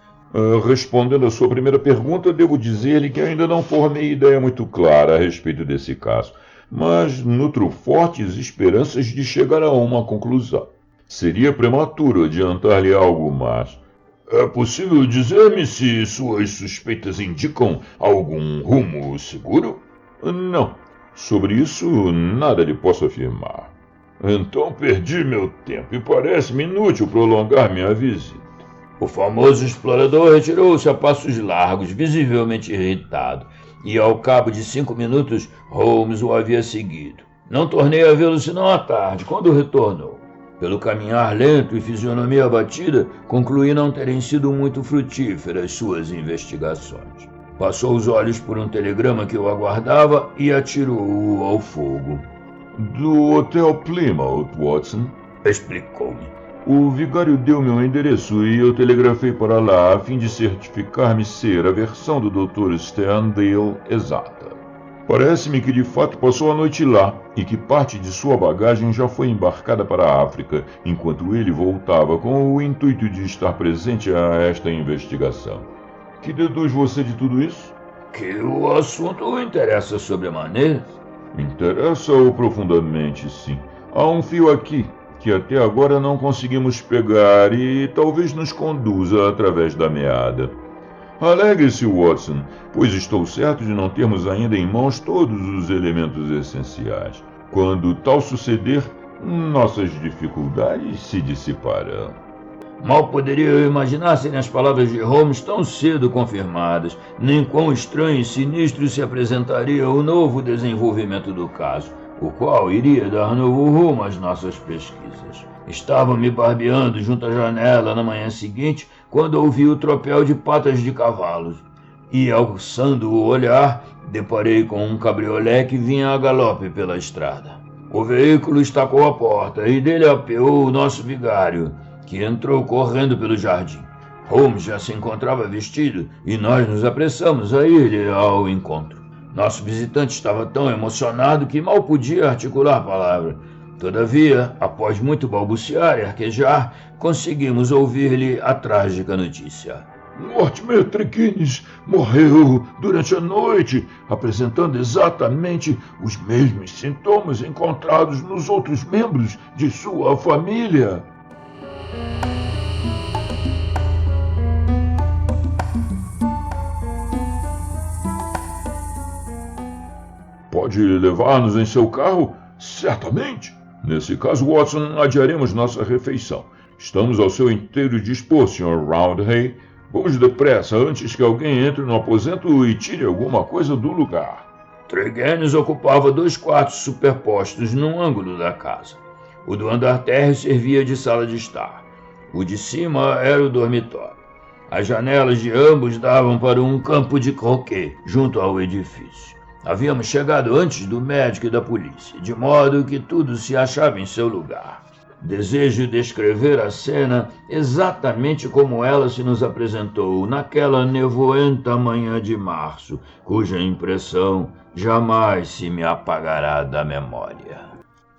Respondendo à sua primeira pergunta, devo dizer-lhe que ainda não formei ideia muito clara a respeito desse caso, mas nutro fortes esperanças de chegar a uma conclusão. Seria prematuro adiantar-lhe algo mais. É possível dizer-me se suas suspeitas indicam algum rumo seguro? Não. Sobre isso, nada lhe posso afirmar. Então perdi meu tempo e parece-me inútil prolongar minha visita. O famoso explorador retirou-se a passos largos, visivelmente irritado, e ao cabo de 5 minutos, Holmes o havia seguido. Não tornei a vê-lo senão à tarde, quando retornou. Pelo caminhar lento e fisionomia abatida, concluí não terem sido muito frutíferas suas investigações. Passou os olhos por um telegrama que o aguardava e atirou-o ao fogo. Do Hotel Plymouth, Watson, explicou-me. O vigário deu-me um endereço e eu telegrafei para lá a fim de certificar-me ser a versão do Dr. Sterndale exata. Parece-me que de fato passou a noite lá e que parte de sua bagagem já foi embarcada para a África, enquanto ele voltava com o intuito de estar presente a esta investigação. Que deduz você de tudo isso? Que o assunto o interessa sobremaneira. Interessa-o profundamente, sim. Há um fio aqui que até agora não conseguimos pegar e talvez nos conduza através da meada. Alegre-se, Watson, pois estou certo de não termos ainda em mãos todos os elementos essenciais. Quando tal suceder, nossas dificuldades se dissiparão. Mal poderia eu imaginar serem as palavras de Holmes tão cedo confirmadas, nem quão estranho e sinistro se apresentaria o novo desenvolvimento do caso, o qual iria dar novo rumo às nossas pesquisas. Estava me barbeando junto à janela na manhã seguinte, quando ouvi o tropel de patas de cavalos, e, alçando o olhar, deparei com um cabriolé que vinha a galope pela estrada. O veículo estacou a porta e dele apeou o nosso vigário, que entrou correndo pelo jardim. Holmes já se encontrava vestido e nós nos apressamos a ir ao encontro. Nosso visitante estava tão emocionado que mal podia articular palavra. Todavia, após muito balbuciar e arquejar, conseguimos ouvir-lhe a trágica notícia. Mortimer Tregennis morreu durante a noite, apresentando exatamente os mesmos sintomas encontrados nos outros membros de sua família. Pode levar-nos em seu carro? Certamente. Nesse caso, Watson, adiaremos nossa refeição. Estamos ao seu inteiro dispor, Sr. Roundhay. Vamos depressa, antes que alguém entre no aposento e tire alguma coisa do lugar. Tregennis ocupava 2 quartos superpostos num ângulo da casa. O do andar térreo servia de sala de estar. O de cima era o dormitório. As janelas de ambos davam para um campo de croquet junto ao edifício. Havíamos chegado antes do médico e da polícia, de modo que tudo se achava em seu lugar. Desejo descrever a cena exatamente como ela se nos apresentou naquela nevoenta manhã de março, cuja impressão jamais se me apagará da memória.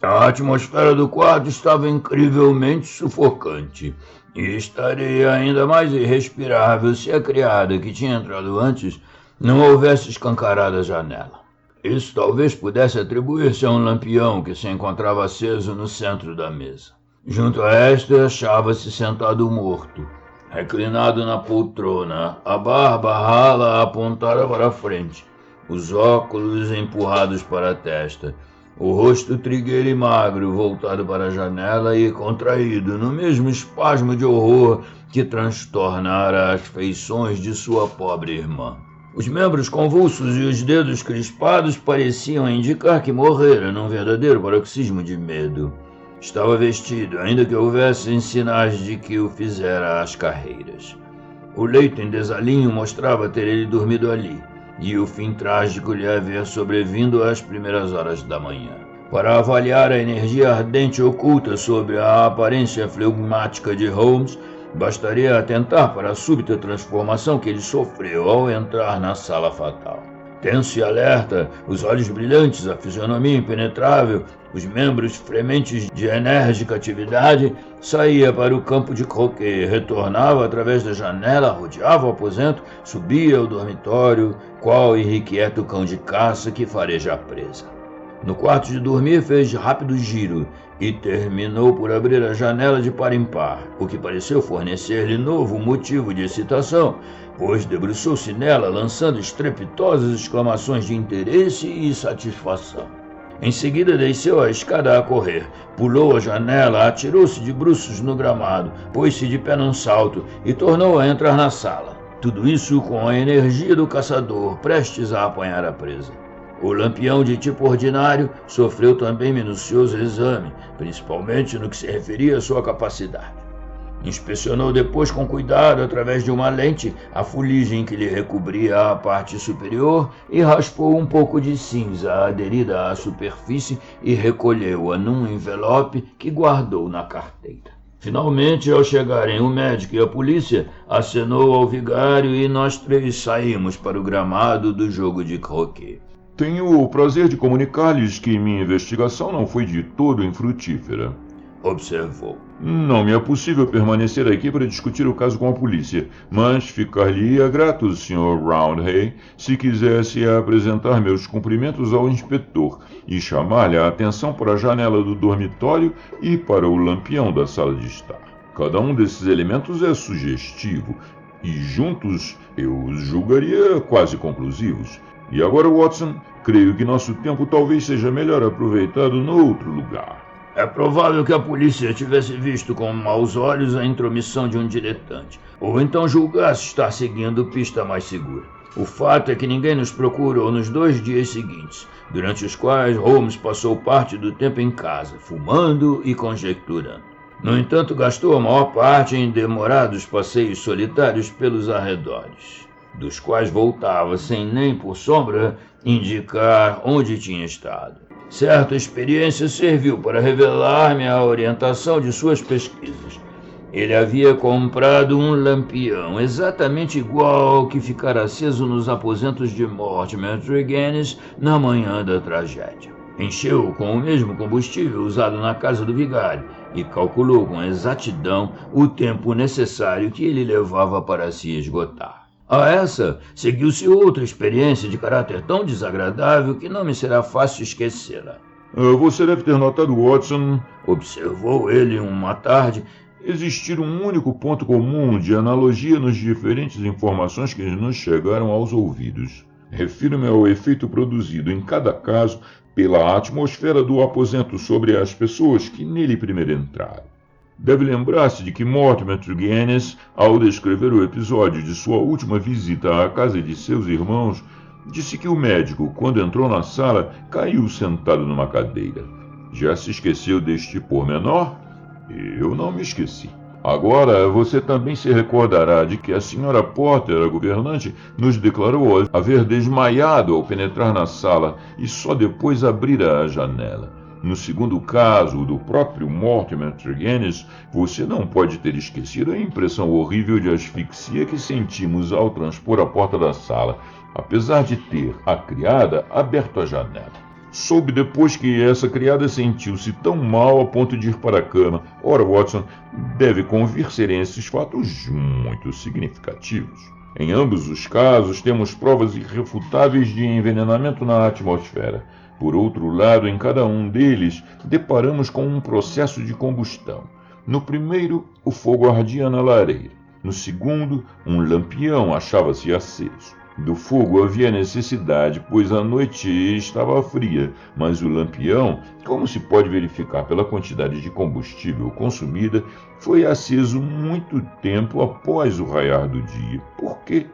A atmosfera do quarto estava incrivelmente sufocante, e estaria ainda mais irrespirável se a criada que tinha entrado antes não houvesse escancarado a janela. Isso talvez pudesse atribuir-se a um lampião que se encontrava aceso no centro da mesa. Junto a esta achava-se sentado morto, reclinado na poltrona, a barba rala apontada para a frente, os óculos empurrados para a testa, o rosto trigueiro e magro voltado para a janela e contraído no mesmo espasmo de horror que transtornara as feições de sua pobre irmã. Os membros convulsos e os dedos crispados pareciam indicar que morrera num verdadeiro paroxismo de medo. Estava vestido, ainda que houvessem sinais de que o fizera às carreiras. O leito em desalinho mostrava ter ele dormido ali, e o fim trágico lhe havia sobrevindo às primeiras horas da manhã. Para avaliar a energia ardente oculta sobre a aparência flegmática de Holmes, bastaria atentar para a súbita transformação que ele sofreu ao entrar na sala fatal. Tenso e alerta, os olhos brilhantes, a fisionomia impenetrável, os membros frementes de enérgica atividade, saía para o campo de croquet, retornava através da janela, rodeava o aposento, subia ao dormitório, qual irrequieto cão de caça que fareja a presa. No quarto de dormir fez rápido giro e terminou por abrir a janela de par em par, o que pareceu fornecer-lhe novo motivo de excitação, pois debruçou-se nela, lançando estrepitosas exclamações de interesse e satisfação. Em seguida desceu a escada a correr, pulou a janela, atirou-se de bruços no gramado, pôs-se de pé num salto e tornou a entrar na sala. Tudo isso com a energia do caçador, prestes a apanhar a presa. O lampião de tipo ordinário sofreu também minucioso exame, principalmente no que se referia à sua capacidade. Inspecionou depois com cuidado, através de uma lente, a fuligem que lhe recobria a parte superior e raspou um pouco de cinza aderida à superfície e recolheu-a num envelope que guardou na carteira. Finalmente, ao chegarem o médico e a polícia, acenou ao vigário e nós três saímos para o gramado do jogo de croquet. Tenho o prazer de comunicar-lhes que minha investigação não foi de todo infrutífera, observou. Não me é possível permanecer aqui para discutir o caso com a polícia, mas ficar-lhe-ia grato, Sr. Roundhay, se quisesse apresentar meus cumprimentos ao inspetor e chamar-lhe a atenção para a janela do dormitório e para o lampião da sala de estar. Cada um desses elementos é sugestivo e juntos eu os julgaria quase conclusivos. E agora, Watson, creio que nosso tempo talvez seja melhor aproveitado noutro lugar. É provável que a polícia tivesse visto com maus olhos a intromissão de um diletante, ou então julgasse estar seguindo pista mais segura. O fato é que ninguém nos procurou nos 2 dias seguintes, durante os quais Holmes passou parte do tempo em casa, fumando e conjecturando. No entanto, gastou a maior parte em demorados passeios solitários pelos arredores, dos quais voltava sem nem por sombra indicar onde tinha estado. Certa experiência serviu para revelar-me a orientação de suas pesquisas. Ele havia comprado um lampião exatamente igual ao que ficara aceso nos aposentos de Mortimer Tregennis na manhã da tragédia. Encheu-o com o mesmo combustível usado na casa do vigário e calculou com exatidão o tempo necessário que ele levava para se esgotar. A essa seguiu-se outra experiência de caráter tão desagradável que não me será fácil esquecê-la. Você deve ter notado, Watson, observou ele uma tarde, existir um único ponto comum de analogia nas diferentes informações que nos chegaram aos ouvidos. Refiro-me ao efeito produzido em cada caso pela atmosfera do aposento sobre as pessoas que nele primeiro entraram. Deve lembrar-se de que Mortimer Tregennis, ao descrever o episódio de sua última visita à casa de seus irmãos, disse que o médico, quando entrou na sala, caiu sentado numa cadeira. Já se esqueceu deste pormenor? Eu não me esqueci. Agora, você também se recordará de que a senhora Porter, a governante, nos declarou haver desmaiado ao penetrar na sala e só depois abrir a janela. No segundo caso, o do próprio Mortimer Tregennis, você não pode ter esquecido a impressão horrível de asfixia que sentimos ao transpor a porta da sala, apesar de ter a criada aberto a janela. Soube depois que essa criada sentiu-se tão mal a ponto de ir para a cama. Ora, Watson, deve convir serem esses fatos muito significativos. Em ambos os casos, temos provas irrefutáveis de envenenamento na atmosfera. Por outro lado, em cada um deles, deparamos com um processo de combustão. No primeiro, o fogo ardia na lareira. No segundo, um lampião achava-se aceso. Do fogo havia necessidade, pois a noite estava fria, mas o lampião, como se pode verificar pela quantidade de combustível consumida, foi aceso muito tempo após o raiar do dia. Por quê?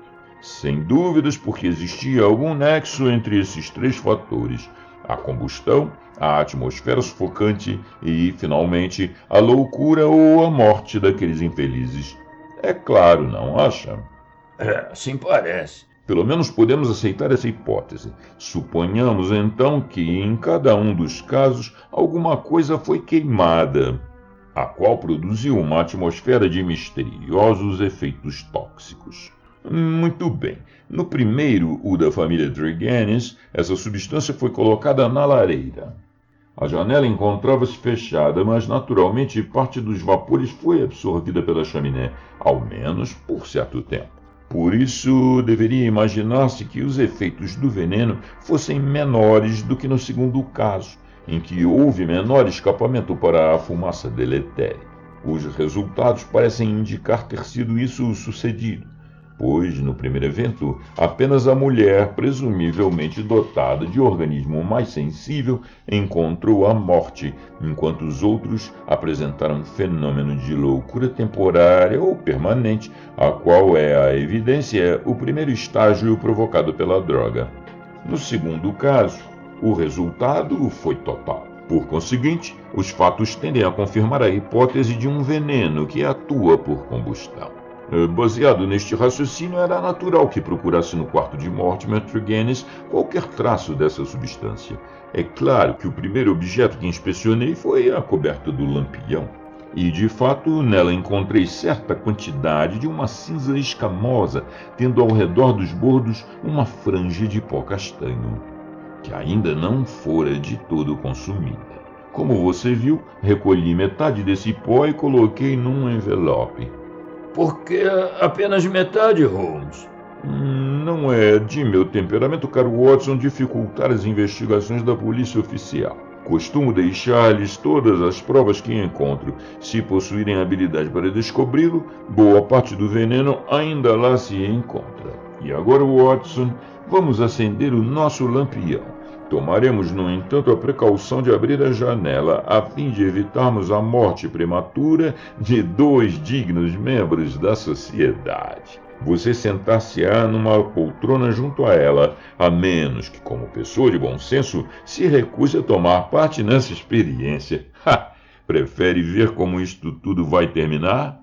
Sem dúvidas, porque existia algum nexo entre esses três fatores: a combustão, a atmosfera sufocante e, finalmente, a loucura ou a morte daqueles infelizes. É claro, não acha? Assim parece. Pelo menos podemos aceitar essa hipótese. Suponhamos, então, que em cada um dos casos alguma coisa foi queimada, a qual produziu uma atmosfera de misteriosos efeitos tóxicos. Muito bem. No primeiro, o da família Tregennis, essa substância foi colocada na lareira. A janela encontrava-se fechada, mas naturalmente parte dos vapores foi absorvida pela chaminé, ao menos por certo tempo. Por isso, deveria imaginar-se que os efeitos do veneno fossem menores do que no segundo caso, em que houve menor escapamento para a fumaça deletéria. Os resultados parecem indicar ter sido isso sucedido, pois, no primeiro evento, apenas a mulher, presumivelmente dotada de organismo mais sensível, encontrou a morte, enquanto os outros apresentaram um fenômeno de loucura temporária ou permanente, a qual é a evidência o primeiro estágio provocado pela droga. No segundo caso, o resultado foi total. Por conseguinte, os fatos tendem a confirmar a hipótese de um veneno que atua por combustão. Baseado neste raciocínio, era natural que procurasse no quarto de Mortimer Tregennis qualquer traço dessa substância. É claro que o primeiro objeto que inspecionei foi a coberta do lampião. E, de fato, nela encontrei certa quantidade de uma cinza escamosa, tendo ao redor dos bordos uma franja de pó castanho, que ainda não fora de todo consumida. Como você viu, recolhi metade desse pó e coloquei num envelope. Por que apenas metade, Holmes? Não é de meu temperamento, caro Watson, dificultar as investigações da polícia oficial. Costumo deixar-lhes todas as provas que encontro. Se possuírem habilidade para descobri-lo, boa parte do veneno ainda lá se encontra. E agora, Watson, vamos acender o nosso lampião. Tomaremos, no entanto, a precaução de abrir a janela, a fim de evitarmos a morte prematura de 2 dignos membros da sociedade. Você sentar-se-á numa poltrona junto a ela, a menos que, como pessoa de bom senso, se recuse a tomar parte nessa experiência. Prefere ver como isto tudo vai terminar?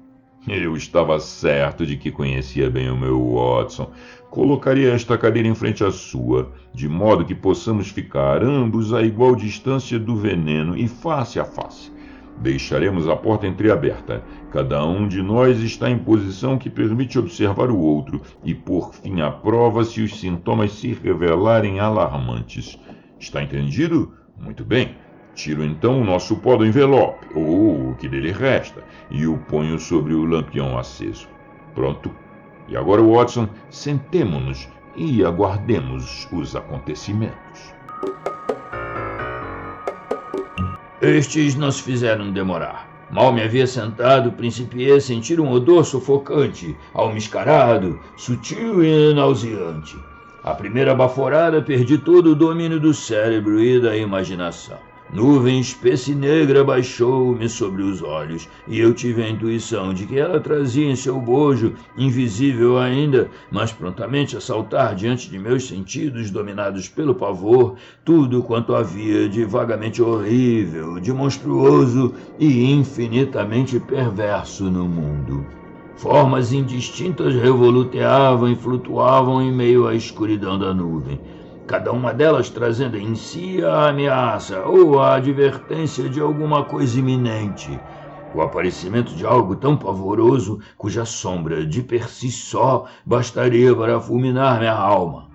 Eu estava certo de que conhecia bem o meu Watson. Colocaria esta cadeira em frente à sua, de modo que possamos ficar ambos a igual distância do veneno e face a face. Deixaremos a porta entreaberta. Cada um de nós está em posição que permite observar o outro e pôr fim à prova se os sintomas se revelarem alarmantes. Está entendido? Muito bem. Tiro então o nosso pó do envelope, ou o que dele resta, e o ponho sobre o lampião aceso. Pronto. E agora, Watson, sentemo-nos e aguardemos os acontecimentos. Estes não se fizeram demorar. Mal me havia sentado, principiei a sentir um odor sufocante, almiscarado, sutil e nauseante. À primeira baforada, perdi todo o domínio do cérebro e da imaginação. Nuvem espessa e negra baixou-me sobre os olhos, e eu tive a intuição de que ela trazia em seu bojo, invisível ainda, mas prontamente a saltar diante de meus sentidos dominados pelo pavor, tudo quanto havia de vagamente horrível, de monstruoso e infinitamente perverso no mundo. Formas indistintas revoluteavam e flutuavam em meio à escuridão da nuvem, cada uma delas trazendo em si a ameaça ou a advertência de alguma coisa iminente, o aparecimento de algo tão pavoroso cuja sombra, de per si só, bastaria para fulminar minha alma.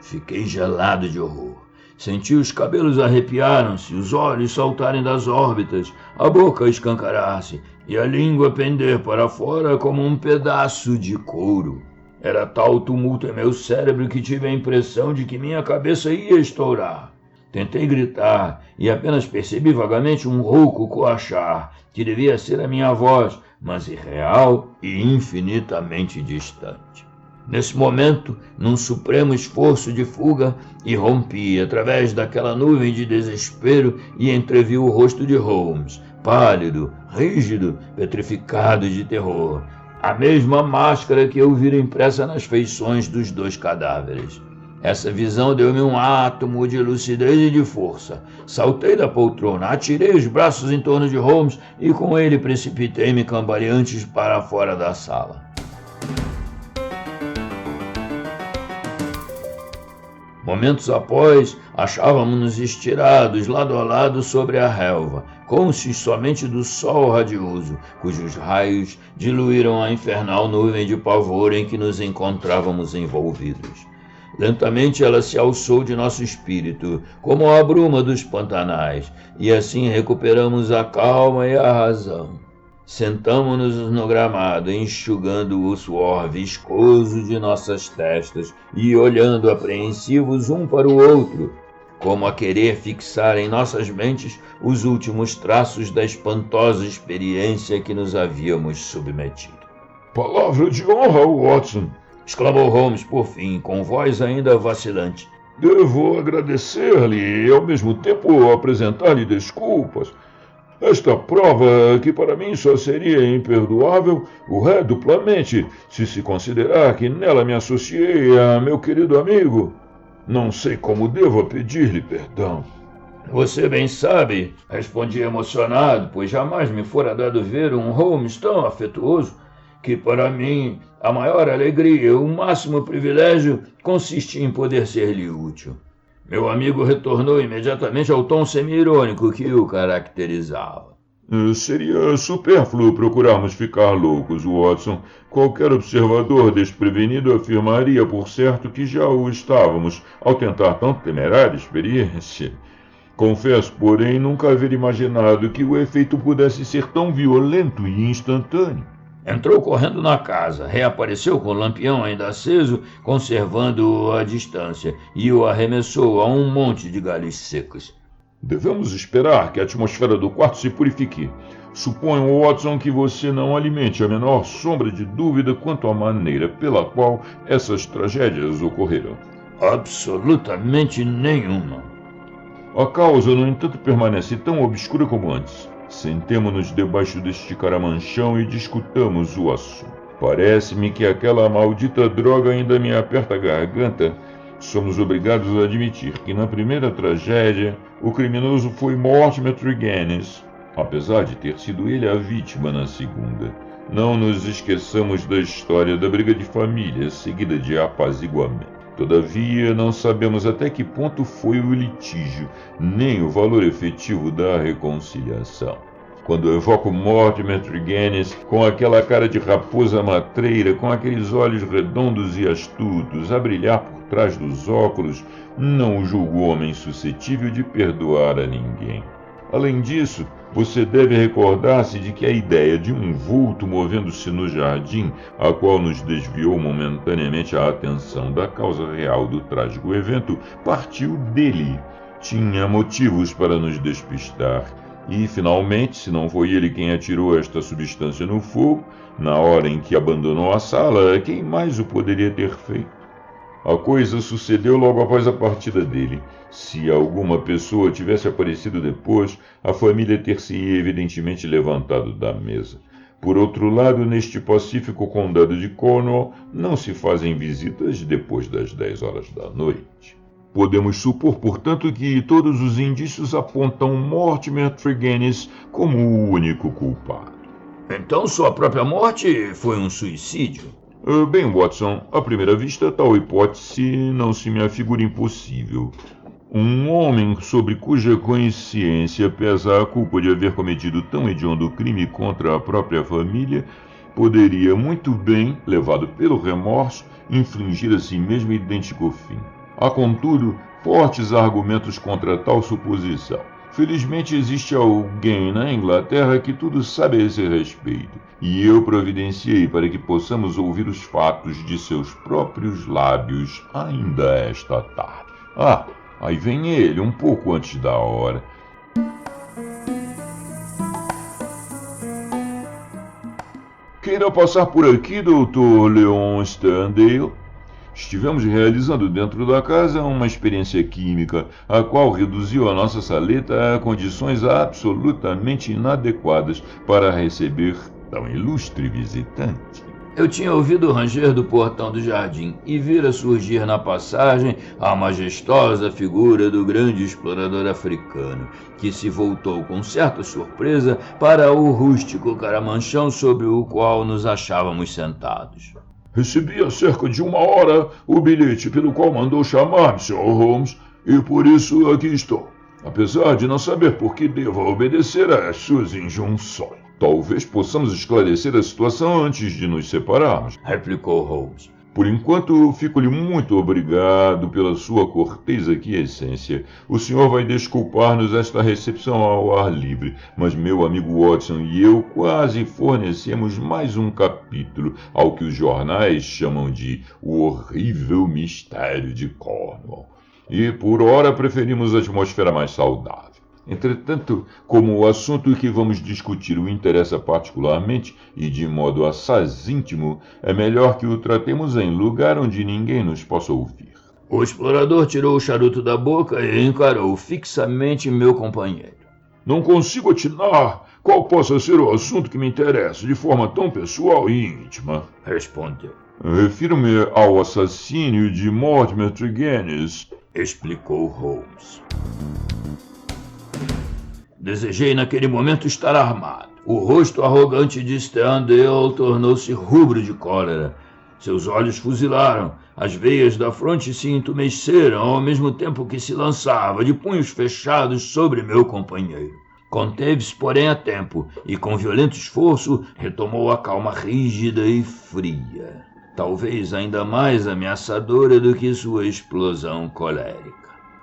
Fiquei gelado de horror. Senti os cabelos arrepiaram-se, os olhos saltarem das órbitas, a boca escancarar-se e a língua pender para fora como um pedaço de couro. Era tal tumulto em meu cérebro que tive a impressão de que minha cabeça ia estourar. Tentei gritar e apenas percebi vagamente um rouco coachar, que devia ser a minha voz, mas irreal e infinitamente distante. Nesse momento, num supremo esforço de fuga, irrompi através daquela nuvem de desespero e entrevi o rosto de Holmes, pálido, rígido, petrificado de terror. A mesma máscara que eu vira impressa nas feições dos dois cadáveres. Essa visão deu-me um átomo de lucidez e de força. Saltei da poltrona, atirei os braços em torno de Holmes e com ele precipitei-me cambaleantes para fora da sala. Momentos após, achávamos-nos estirados lado a lado sobre a relva, cônscios somente do sol radioso, cujos raios diluíram a infernal nuvem de pavor em que nos encontrávamos envolvidos. Lentamente ela se alçou de nosso espírito, como a bruma dos pantanais, e assim recuperamos a calma e a razão. Sentamo-nos no gramado, enxugando o suor viscoso de nossas testas e olhando apreensivos um para o outro, como a querer fixar em nossas mentes os últimos traços da espantosa experiência que nos havíamos submetido. Palavra de honra, Watson! Exclamou Holmes por fim, com voz ainda vacilante. Devo agradecer-lhe e ao mesmo tempo apresentar-lhe desculpas. Esta prova, que para mim só seria imperdoável, o é duplamente, se considerar que nela me associei a meu querido amigo. Não sei como devo pedir-lhe perdão. Você bem sabe, respondi emocionado, pois jamais me fora dado ver um Holmes tão afetuoso, que para mim a maior alegria, o máximo privilégio, consiste em poder ser-lhe útil. Meu amigo retornou imediatamente ao tom semi-irônico que o caracterizava. Seria supérfluo procurarmos ficar loucos, Watson. Qualquer observador desprevenido afirmaria por certo que já o estávamos, ao tentar tão temerária experiência. Confesso, porém, nunca haver imaginado que o efeito pudesse ser tão violento e instantâneo. Entrou correndo na casa, reapareceu com o lampião ainda aceso, conservando-o à distância, e o arremessou a um monte de galhos secos. Devemos esperar que a atmosfera do quarto se purifique. Suponho, Watson, que você não alimente a menor sombra de dúvida quanto à maneira pela qual essas tragédias ocorreram. Absolutamente nenhuma. A causa, no entanto, permanece tão obscura como antes. Sentemo-nos debaixo deste caramanchão e discutamos o assunto. Parece-me que aquela maldita droga ainda me aperta a garganta. Somos obrigados a admitir que na primeira tragédia o criminoso foi Mortimer Tregennis, apesar de ter sido ele a vítima na segunda. Não nos esqueçamos da história da briga de família, seguida de apaziguamento. Todavia, não sabemos até que ponto foi o litígio, nem o valor efetivo da reconciliação. Quando evoco Mortimer Tregennis, com aquela cara de raposa matreira, com aqueles olhos redondos e astutos a brilhar por trás dos óculos, não o julgo homem suscetível de perdoar a ninguém. Além disso, você deve recordar-se de que a ideia de um vulto movendo-se no jardim, a qual nos desviou momentaneamente a atenção da causa real do trágico evento, partiu dele. Tinha motivos para nos despistar. E, finalmente, se não foi ele quem atirou esta substância no fogo, na hora em que abandonou a sala, quem mais o poderia ter feito? A coisa sucedeu logo após a partida dele. Se alguma pessoa tivesse aparecido depois, a família ter-se evidentemente levantado da mesa. Por outro lado, neste pacífico condado de Cornwall, não se fazem visitas depois das 10 horas da noite. Podemos supor, portanto, que todos os indícios apontam Mortimer Tregennis como o único culpado. Então sua própria morte foi um suicídio? Bem, Watson, à primeira vista, tal hipótese não se me afigura impossível. Um homem sobre cuja consciência pesa a culpa de haver cometido tão hediondo crime contra a própria família poderia muito bem, levado pelo remorso, infligir a si mesmo idêntico fim. Há, contudo, fortes argumentos contra tal suposição. Felizmente existe alguém na Inglaterra que tudo sabe a esse respeito, e eu providenciei para que possamos ouvir os fatos de seus próprios lábios ainda esta tarde. Aí vem ele, um pouco antes da hora. Queira passar por aqui, Dr. Leon Sterndale? Estivemos realizando dentro da casa uma experiência química, a qual reduziu a nossa saleta a condições absolutamente inadequadas para receber tão ilustre visitante. Eu tinha ouvido o ranger do portão do jardim e vira surgir na passagem a majestosa figura do grande explorador africano, que se voltou com certa surpresa para o rústico caramanchão sobre o qual nos achávamos sentados. Recebi há cerca de 1 hora o bilhete pelo qual mandou chamar-me, Sr. Holmes, e por isso aqui estou, apesar de não saber por que devo obedecer às suas injunções. Talvez possamos esclarecer a situação antes de nos separarmos, replicou Holmes. Por enquanto, fico-lhe muito obrigado pela sua cortês aquiescência. O senhor vai desculpar-nos esta recepção ao ar livre, mas meu amigo Watson e eu quase fornecemos mais um capítulo ao que os jornais chamam de O Horrível Mistério de Cornwall. E por ora preferimos a atmosfera mais saudável. Entretanto, como o assunto que vamos discutir o interessa particularmente e de modo assaz íntimo, é melhor que o tratemos em lugar onde ninguém nos possa ouvir. O explorador tirou o charuto da boca e encarou fixamente meu companheiro. Não consigo atinar qual possa ser o assunto que me interessa de forma tão pessoal e íntima, respondeu. Refiro-me ao assassínio de Mortimer Tregennis, explicou Holmes. Desejei naquele momento estar armado. O rosto arrogante de Sterndale tornou-se rubro de cólera. Seus olhos fuzilaram, as veias da fronte se entumeceram ao mesmo tempo que se lançava de punhos fechados sobre meu companheiro. Conteve-se, porém, a tempo e, com violento esforço, retomou a calma rígida e fria, talvez ainda mais ameaçadora do que sua explosão colérica.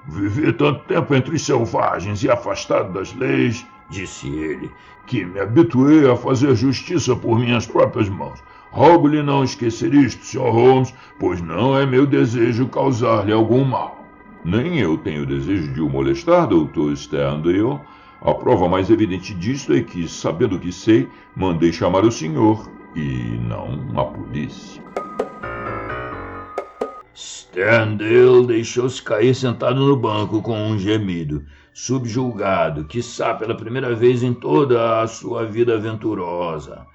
Vivi tanto tempo entre os selvagens e afastado das leis, disse ele, que me habituei a fazer justiça por minhas próprias mãos. Rogo-lhe não esquecer isto, Sr. Holmes, pois não é meu desejo causar-lhe algum mal. Nem eu tenho desejo de o molestar, Dr. Sterndale. A prova mais evidente disto é que, sabendo o que sei, mandei chamar o senhor e não a polícia. Sterndale deixou-se cair sentado no banco com um gemido, subjulgado, quiçá pela primeira vez em toda a sua vida aventurosa.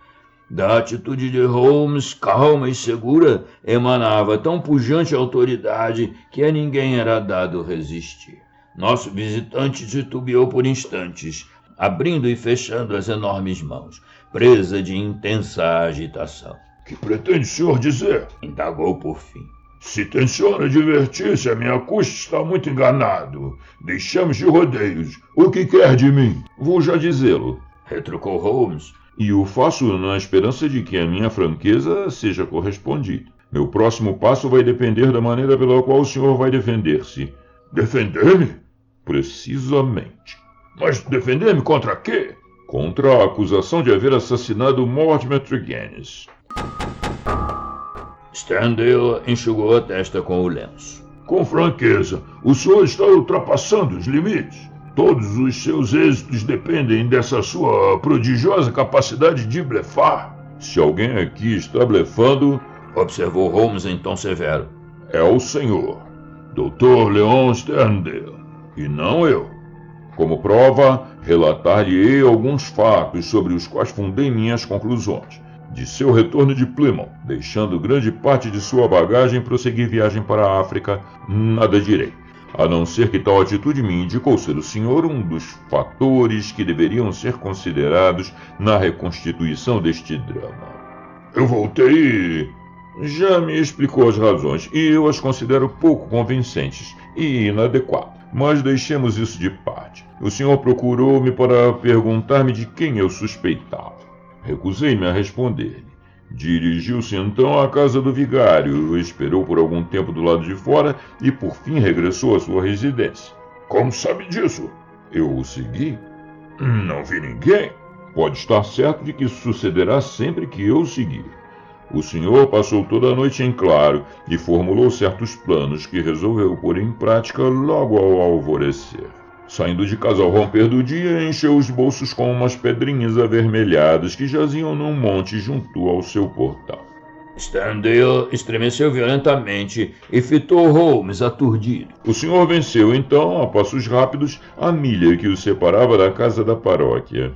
Da atitude de Holmes, calma e segura, emanava tão pujante autoridade que a ninguém era dado resistir. Nosso visitante titubeou por instantes, abrindo e fechando as enormes mãos, presa de intensa agitação. Que pretende o senhor dizer? Indagou por fim. Se tenciona divertir-se, a minha custa está muito enganado. Deixamos de rodeios. O que quer de mim? Vou já dizê-lo, retrucou Holmes. E o faço na esperança de que a minha franqueza seja correspondida. Meu próximo passo vai depender da maneira pela qual o senhor vai defender-se. Defender-me? Precisamente. Mas defender-me contra quê? Contra a acusação de haver assassinado Mortimer Tregennis. Sterndale enxugou a testa com o lenço. Com franqueza, o senhor está ultrapassando os limites. Todos os seus êxitos dependem dessa sua prodigiosa capacidade de blefar. Se alguém aqui está blefando, observou Holmes em tom severo, É o senhor, Dr. Leon Sterndale, e não eu. Como prova, relatar-lhe-ei alguns fatos sobre os quais fundei minhas conclusões. De seu retorno de Plymouth, deixando grande parte de sua bagagem prosseguir viagem para a África, nada direi. A não ser que tal atitude me indicou ser o senhor um dos fatores que deveriam ser considerados na reconstituição deste drama. Eu voltei e já me explicou as razões, e eu as considero pouco convincentes e inadequadas. Mas deixemos isso de parte. O senhor procurou-me para perguntar-me de quem eu suspeitava. Recusei-me a responder-lhe. Dirigiu-se então à casa do vigário, esperou por algum tempo do lado de fora e por fim regressou à sua residência. Como sabe disso? Eu o segui. Não vi ninguém. Pode estar certo de que isso sucederá sempre que eu o seguir. O senhor passou toda a noite em claro e formulou certos planos que resolveu pôr em prática logo ao alvorecer. Saindo de casa ao romper do dia, encheu os bolsos com umas pedrinhas avermelhadas que jaziam num monte junto ao seu portal. Sterndale estremeceu violentamente e fitou Holmes aturdido. O senhor venceu, então, a passos rápidos, a milha que o separava da casa da paróquia.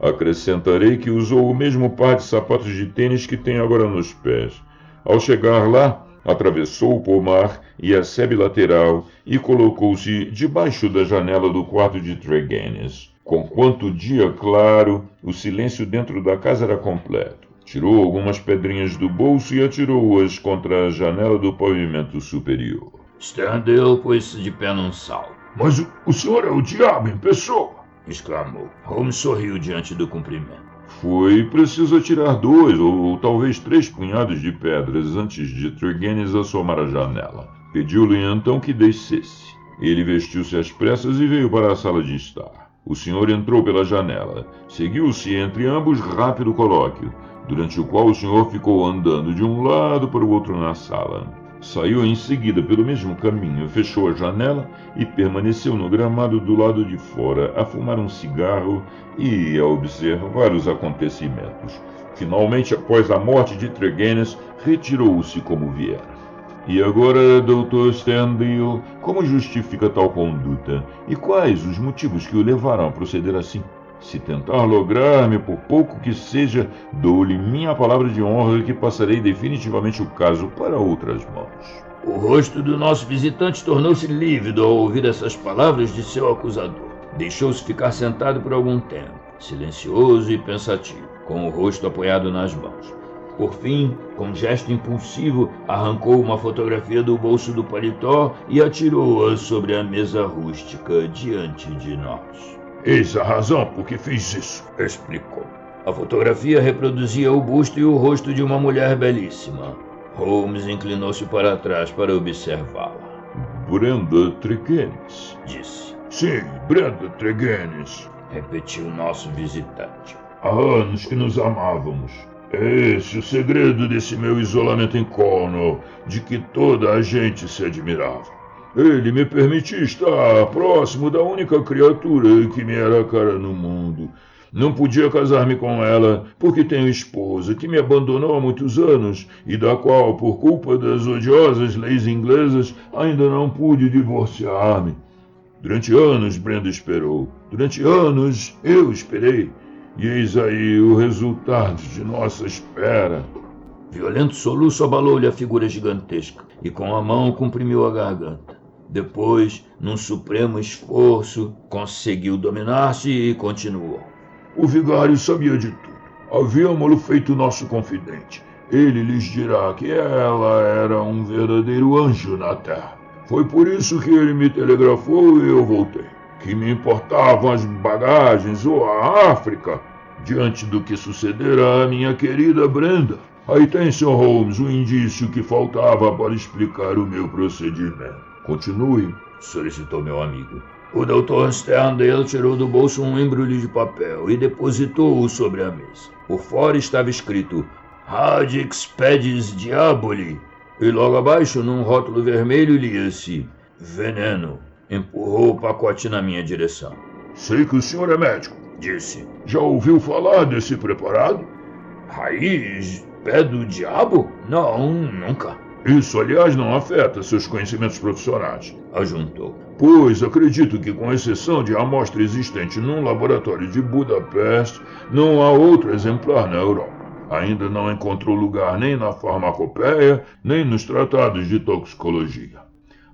Acrescentarei que usou o mesmo par de sapatos de tênis que tem agora nos pés. Ao chegar lá, atravessou o pomar e a sebe lateral e colocou-se debaixo da janela do quarto de Tregennis. Conquanto o dia claro, o silêncio dentro da casa era completo. Tirou algumas pedrinhas do bolso e atirou-as contra a janela do pavimento superior. Sterndale pôs-se de pé num salto. Mas o senhor é o diabo em pessoa! Exclamou. Holmes sorriu diante do cumprimento. Foi preciso atirar 2 ou talvez 3 punhados de pedras antes de Tregennis assomar a janela. Pediu-lhe então que descesse. Ele vestiu-se às pressas e veio para a sala de estar. O senhor entrou pela janela. Seguiu-se entre ambos rápido colóquio, durante o qual o senhor ficou andando de um lado para o outro na sala. Saiu em seguida pelo mesmo caminho, fechou a janela e permaneceu no gramado do lado de fora a fumar um cigarro e a observar os acontecimentos. Finalmente, após a morte de Tregennis, retirou-se como viera. E agora, Dr. Sterndale, como justifica tal conduta? E quais os motivos que o levaram a proceder assim? Se tentar lograr-me, por pouco que seja, dou-lhe minha palavra de honra que passarei definitivamente o caso para outras mãos. O rosto do nosso visitante tornou-se lívido ao ouvir essas palavras de seu acusador. Deixou-se ficar sentado por algum tempo, silencioso e pensativo, com o rosto apoiado nas mãos. Por fim, com um gesto impulsivo, arrancou uma fotografia do bolso do paletó e atirou-a sobre a mesa rústica diante de nós. Eis a razão por que fiz isso, explicou. A fotografia reproduzia o busto e o rosto de uma mulher belíssima. Holmes inclinou-se para trás para observá-la. Brenda Tregennis, disse. Sim, Brenda Tregennis, repetiu nosso visitante. Há anos que nos amávamos. É esse o segredo desse meu isolamento em Cornwall, de que toda a gente se admirava. Ele me permitia estar próximo da única criatura que me era cara no mundo. Não podia casar-me com ela, porque tenho esposa que me abandonou há muitos anos e da qual, por culpa das odiosas leis inglesas, ainda não pude divorciar-me. Durante anos Brenda esperou. Durante anos eu esperei. E eis aí o resultado de nossa espera. Violento soluço abalou-lhe a figura gigantesca e com a mão comprimiu a garganta. Depois, num supremo esforço, conseguiu dominar-se e continuou. O vigário sabia de tudo. Havíamos-lo feito nosso confidente. Ele lhes dirá que ela era um verdadeiro anjo na terra. Foi por isso que ele me telegrafou e eu voltei. Que me importavam as bagagens ou a África, diante do que sucederá à minha querida Brenda. Aí tem, Sr. Holmes, o indício que faltava para explicar o meu procedimento. Continue, solicitou meu amigo. O Dr. Sterndale tirou do bolso um embrulho de papel e depositou-o sobre a mesa. Por fora estava escrito Radix Pedis Diaboli e logo abaixo, num rótulo vermelho, lia-se Veneno. Empurrou o pacote na minha direção. Sei que o senhor é médico, disse. Já ouviu falar desse preparado? Raiz? Pé do diabo? Não, nunca. Isso, aliás, não afeta seus conhecimentos profissionais, ajuntou. Pois acredito que, com exceção de amostra existente num laboratório de Budapeste, não há outro exemplar na Europa. Ainda não encontrou lugar nem na farmacopeia, nem nos tratados de toxicologia.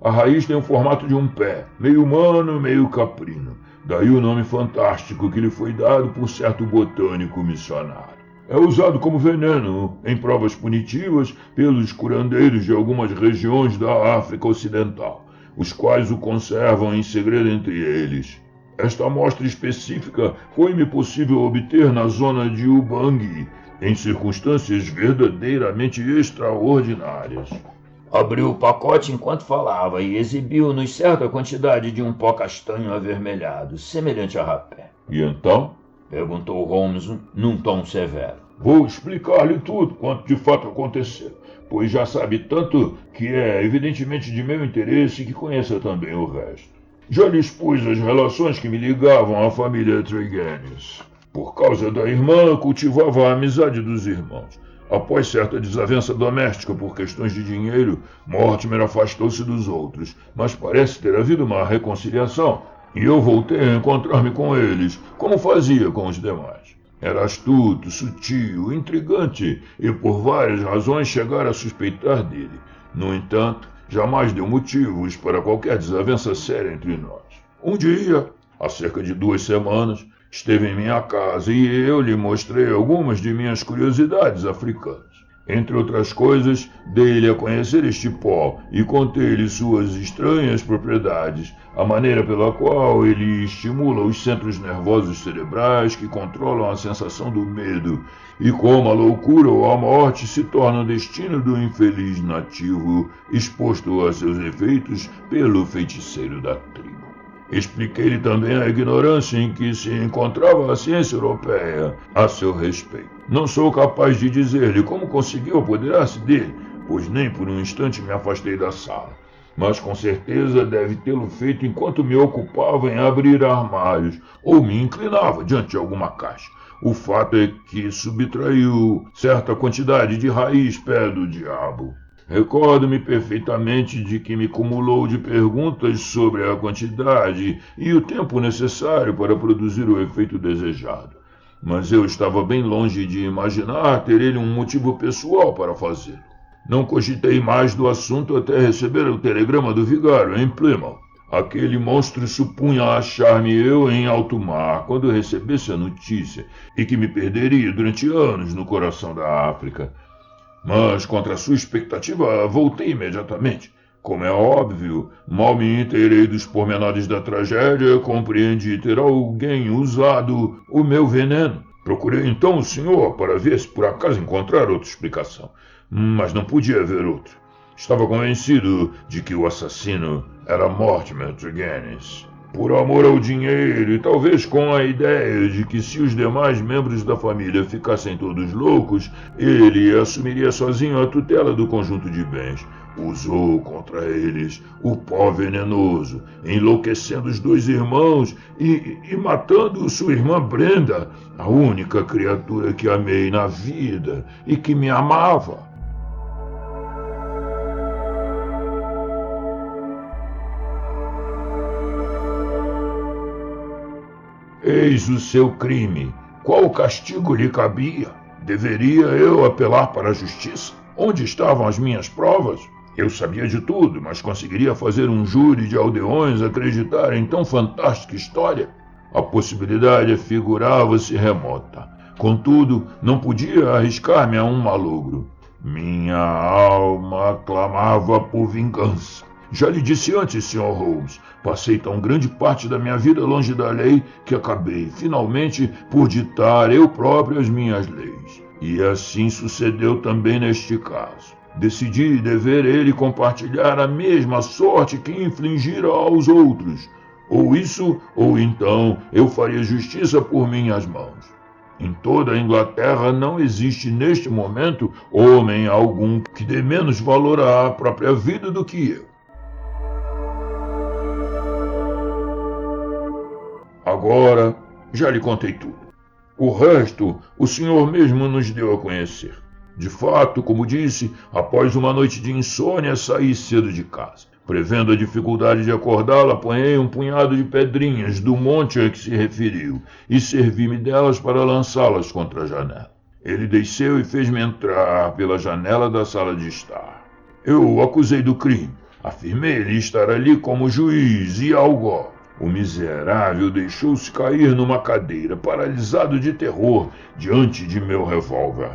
A raiz tem o formato de um pé, meio humano, meio caprino. Daí o nome fantástico que lhe foi dado por certo botânico missionário. É usado como veneno em provas punitivas pelos curandeiros de algumas regiões da África Ocidental, os quais o conservam em segredo entre eles. Esta amostra específica foi-me possível obter na zona de Ubangi, em circunstâncias verdadeiramente extraordinárias. Abriu o pacote enquanto falava e exibiu-nos certa quantidade de um pó castanho avermelhado, semelhante a rapé. E então? Perguntou Holmes num tom severo. Vou explicar-lhe tudo quanto de fato aconteceu, pois já sabe tanto que é evidentemente de meu interesse que conheça também o resto. Já lhe expus as relações que me ligavam à família Tregennis. Por causa da irmã, cultivava a amizade dos irmãos. Após certa desavença doméstica por questões de dinheiro, Mortimer afastou-se dos outros, mas parece ter havido uma reconciliação, e eu voltei a encontrar-me com eles, como fazia com os demais. Era astuto, sutil, intrigante, e por várias razões chegara a suspeitar dele. No entanto, jamais deu motivos para qualquer desavença séria entre nós. Um dia, há cerca de 2 semanas, esteve em minha casa e eu lhe mostrei algumas de minhas curiosidades africanas. Entre outras coisas, dei-lhe a conhecer este pó e contei-lhe suas estranhas propriedades, a maneira pela qual ele estimula os centros nervosos cerebrais que controlam a sensação do medo e como a loucura ou a morte se torna o destino do infeliz nativo exposto a seus efeitos pelo feiticeiro da tribo. Expliquei-lhe também a ignorância em que se encontrava a ciência europeia a seu respeito. Não sou capaz de dizer-lhe como conseguiu apoderar-se dele, pois nem por um instante me afastei da sala. Mas com certeza deve tê-lo feito enquanto me ocupava em abrir armários ou me inclinava diante de alguma caixa. O fato é que subtraiu certa quantidade de raiz pé do diabo. Recordo-me perfeitamente de que me cumulou de perguntas sobre a quantidade e o tempo necessário para produzir o efeito desejado. Mas eu estava bem longe de imaginar ter ele um motivo pessoal para fazê-lo. Não cogitei mais do assunto até receber o telegrama do vigário em Plymouth. Aquele monstro supunha achar-me eu em alto mar quando recebesse a notícia e que me perderia durante anos no coração da África. Mas, contra sua expectativa, voltei imediatamente. Como é óbvio, mal me inteirei dos pormenores da tragédia, compreendi ter alguém usado o meu veneno. Procurei então o senhor para ver se por acaso encontrar outra explicação, mas não podia haver outro. Estava convencido de que o assassino era Mortimer Tregennis. Por amor ao dinheiro e talvez com a ideia de que se os demais membros da família ficassem todos loucos, ele assumiria sozinho a tutela do conjunto de bens. Usou contra eles o pó venenoso, enlouquecendo os 2 irmãos e matando sua irmã Brenda, a única criatura que amei na vida e que me amava. Eis o seu crime. Qual o castigo lhe cabia? Deveria eu apelar para a justiça? Onde estavam as minhas provas? Eu sabia de tudo, mas conseguiria fazer um júri de aldeões acreditar em tão fantástica história? A possibilidade afigurava-se remota. Contudo, não podia arriscar-me a um malogro. Minha alma clamava por vingança. Já lhe disse antes, Sr. Holmes, passei tão grande parte da minha vida longe da lei que acabei, finalmente, por ditar eu próprio as minhas leis. E assim sucedeu também neste caso. Decidi dever ele compartilhar a mesma sorte que infligira aos outros. Ou isso, ou então eu faria justiça por minhas mãos. Em toda a Inglaterra não existe neste momento homem algum que dê menos valor à própria vida do que eu. Agora, já lhe contei tudo. O resto, o senhor mesmo nos deu a conhecer. De fato, como disse, após uma noite de insônia, saí cedo de casa. Prevendo a dificuldade de acordá-la, apanhei um punhado de pedrinhas do monte a que se referiu e servi-me delas para lançá-las contra a janela. Ele desceu e fez-me entrar pela janela da sala de estar. Eu o acusei do crime. Afirmei-lhe estar ali como juiz e algoz. O miserável deixou-se cair numa cadeira, paralisado de terror, diante de meu revólver.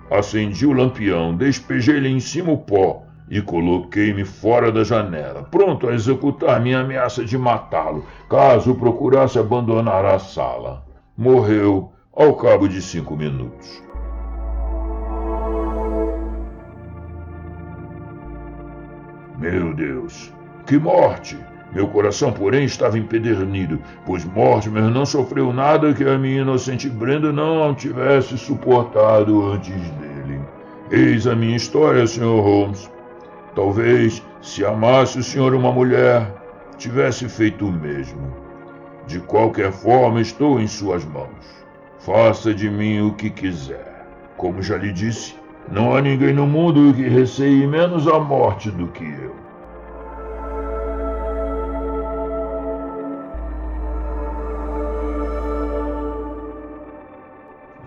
Acendi o lampião, despejei-lhe em cima o pó e coloquei-me fora da janela, pronto a executar minha ameaça de matá-lo, caso procurasse abandonar a sala. Morreu ao cabo de 5 minutos. Meu Deus, que morte! Meu coração, porém, estava empedernido, pois Mortimer não sofreu nada que a minha inocente Brenda não tivesse suportado antes dele. Eis a minha história, Sr. Holmes. Talvez, se amasse o senhor uma mulher, tivesse feito o mesmo. De qualquer forma, estou em suas mãos. Faça de mim o que quiser. Como já lhe disse, não há ninguém no mundo que receie menos a morte do que eu.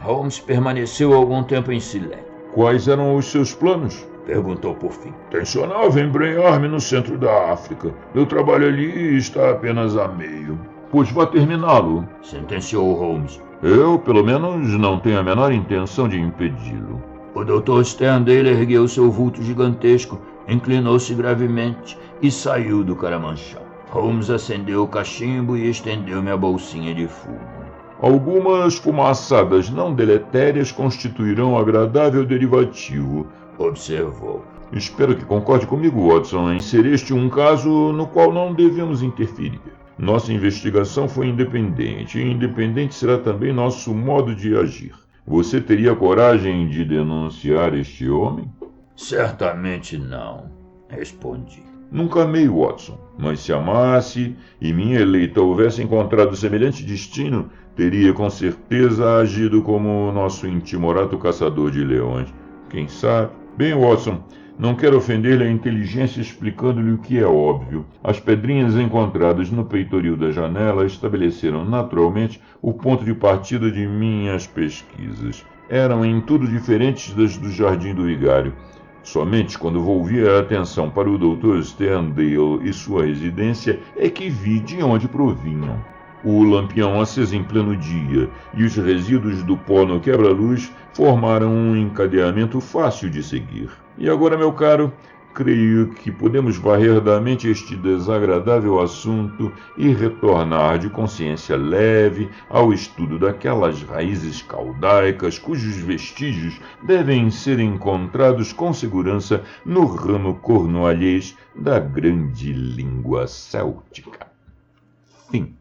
Holmes permaneceu algum tempo em silêncio. Quais eram os seus planos? Perguntou por fim. Tencionava embrenhar-me no centro da África. Meu trabalho ali está apenas a meio. Pois vá terminá-lo. Sentenciou Holmes. Eu, pelo menos, não tenho a menor intenção de impedi-lo. O Dr. Sterndale ergueu seu vulto gigantesco, inclinou-se gravemente e saiu do caramanchão. Holmes acendeu o cachimbo e estendeu-me a bolsinha de fumo. Algumas fumaçadas não deletérias constituirão agradável derivativo, observou. Espero que concorde comigo, Watson, em ser este um caso no qual não devemos interferir. Nossa investigação foi independente, e independente será também nosso modo de agir. Você teria coragem de denunciar este homem? Certamente não, respondi. Nunca amei Watson, mas se amasse e minha eleita houvesse encontrado semelhante destino, teria com certeza agido como nosso intimorato caçador de leões. Quem sabe? Bem, Watson, não quero ofender-lhe a inteligência explicando-lhe o que é óbvio. As pedrinhas encontradas no peitoril da janela estabeleceram naturalmente o ponto de partida de minhas pesquisas. Eram em tudo diferentes das do Jardim do Vigário. Somente quando volvi a atenção para o Dr. Sterndale e sua residência é que vi de onde provinham. O lampião aceso em pleno dia e os resíduos do pó no quebra-luz formaram um encadeamento fácil de seguir. E agora, meu caro, creio que podemos varrer da mente este desagradável assunto e retornar de consciência leve ao estudo daquelas raízes caldaicas cujos vestígios devem ser encontrados com segurança no ramo cornualhês da grande língua céltica. Fim.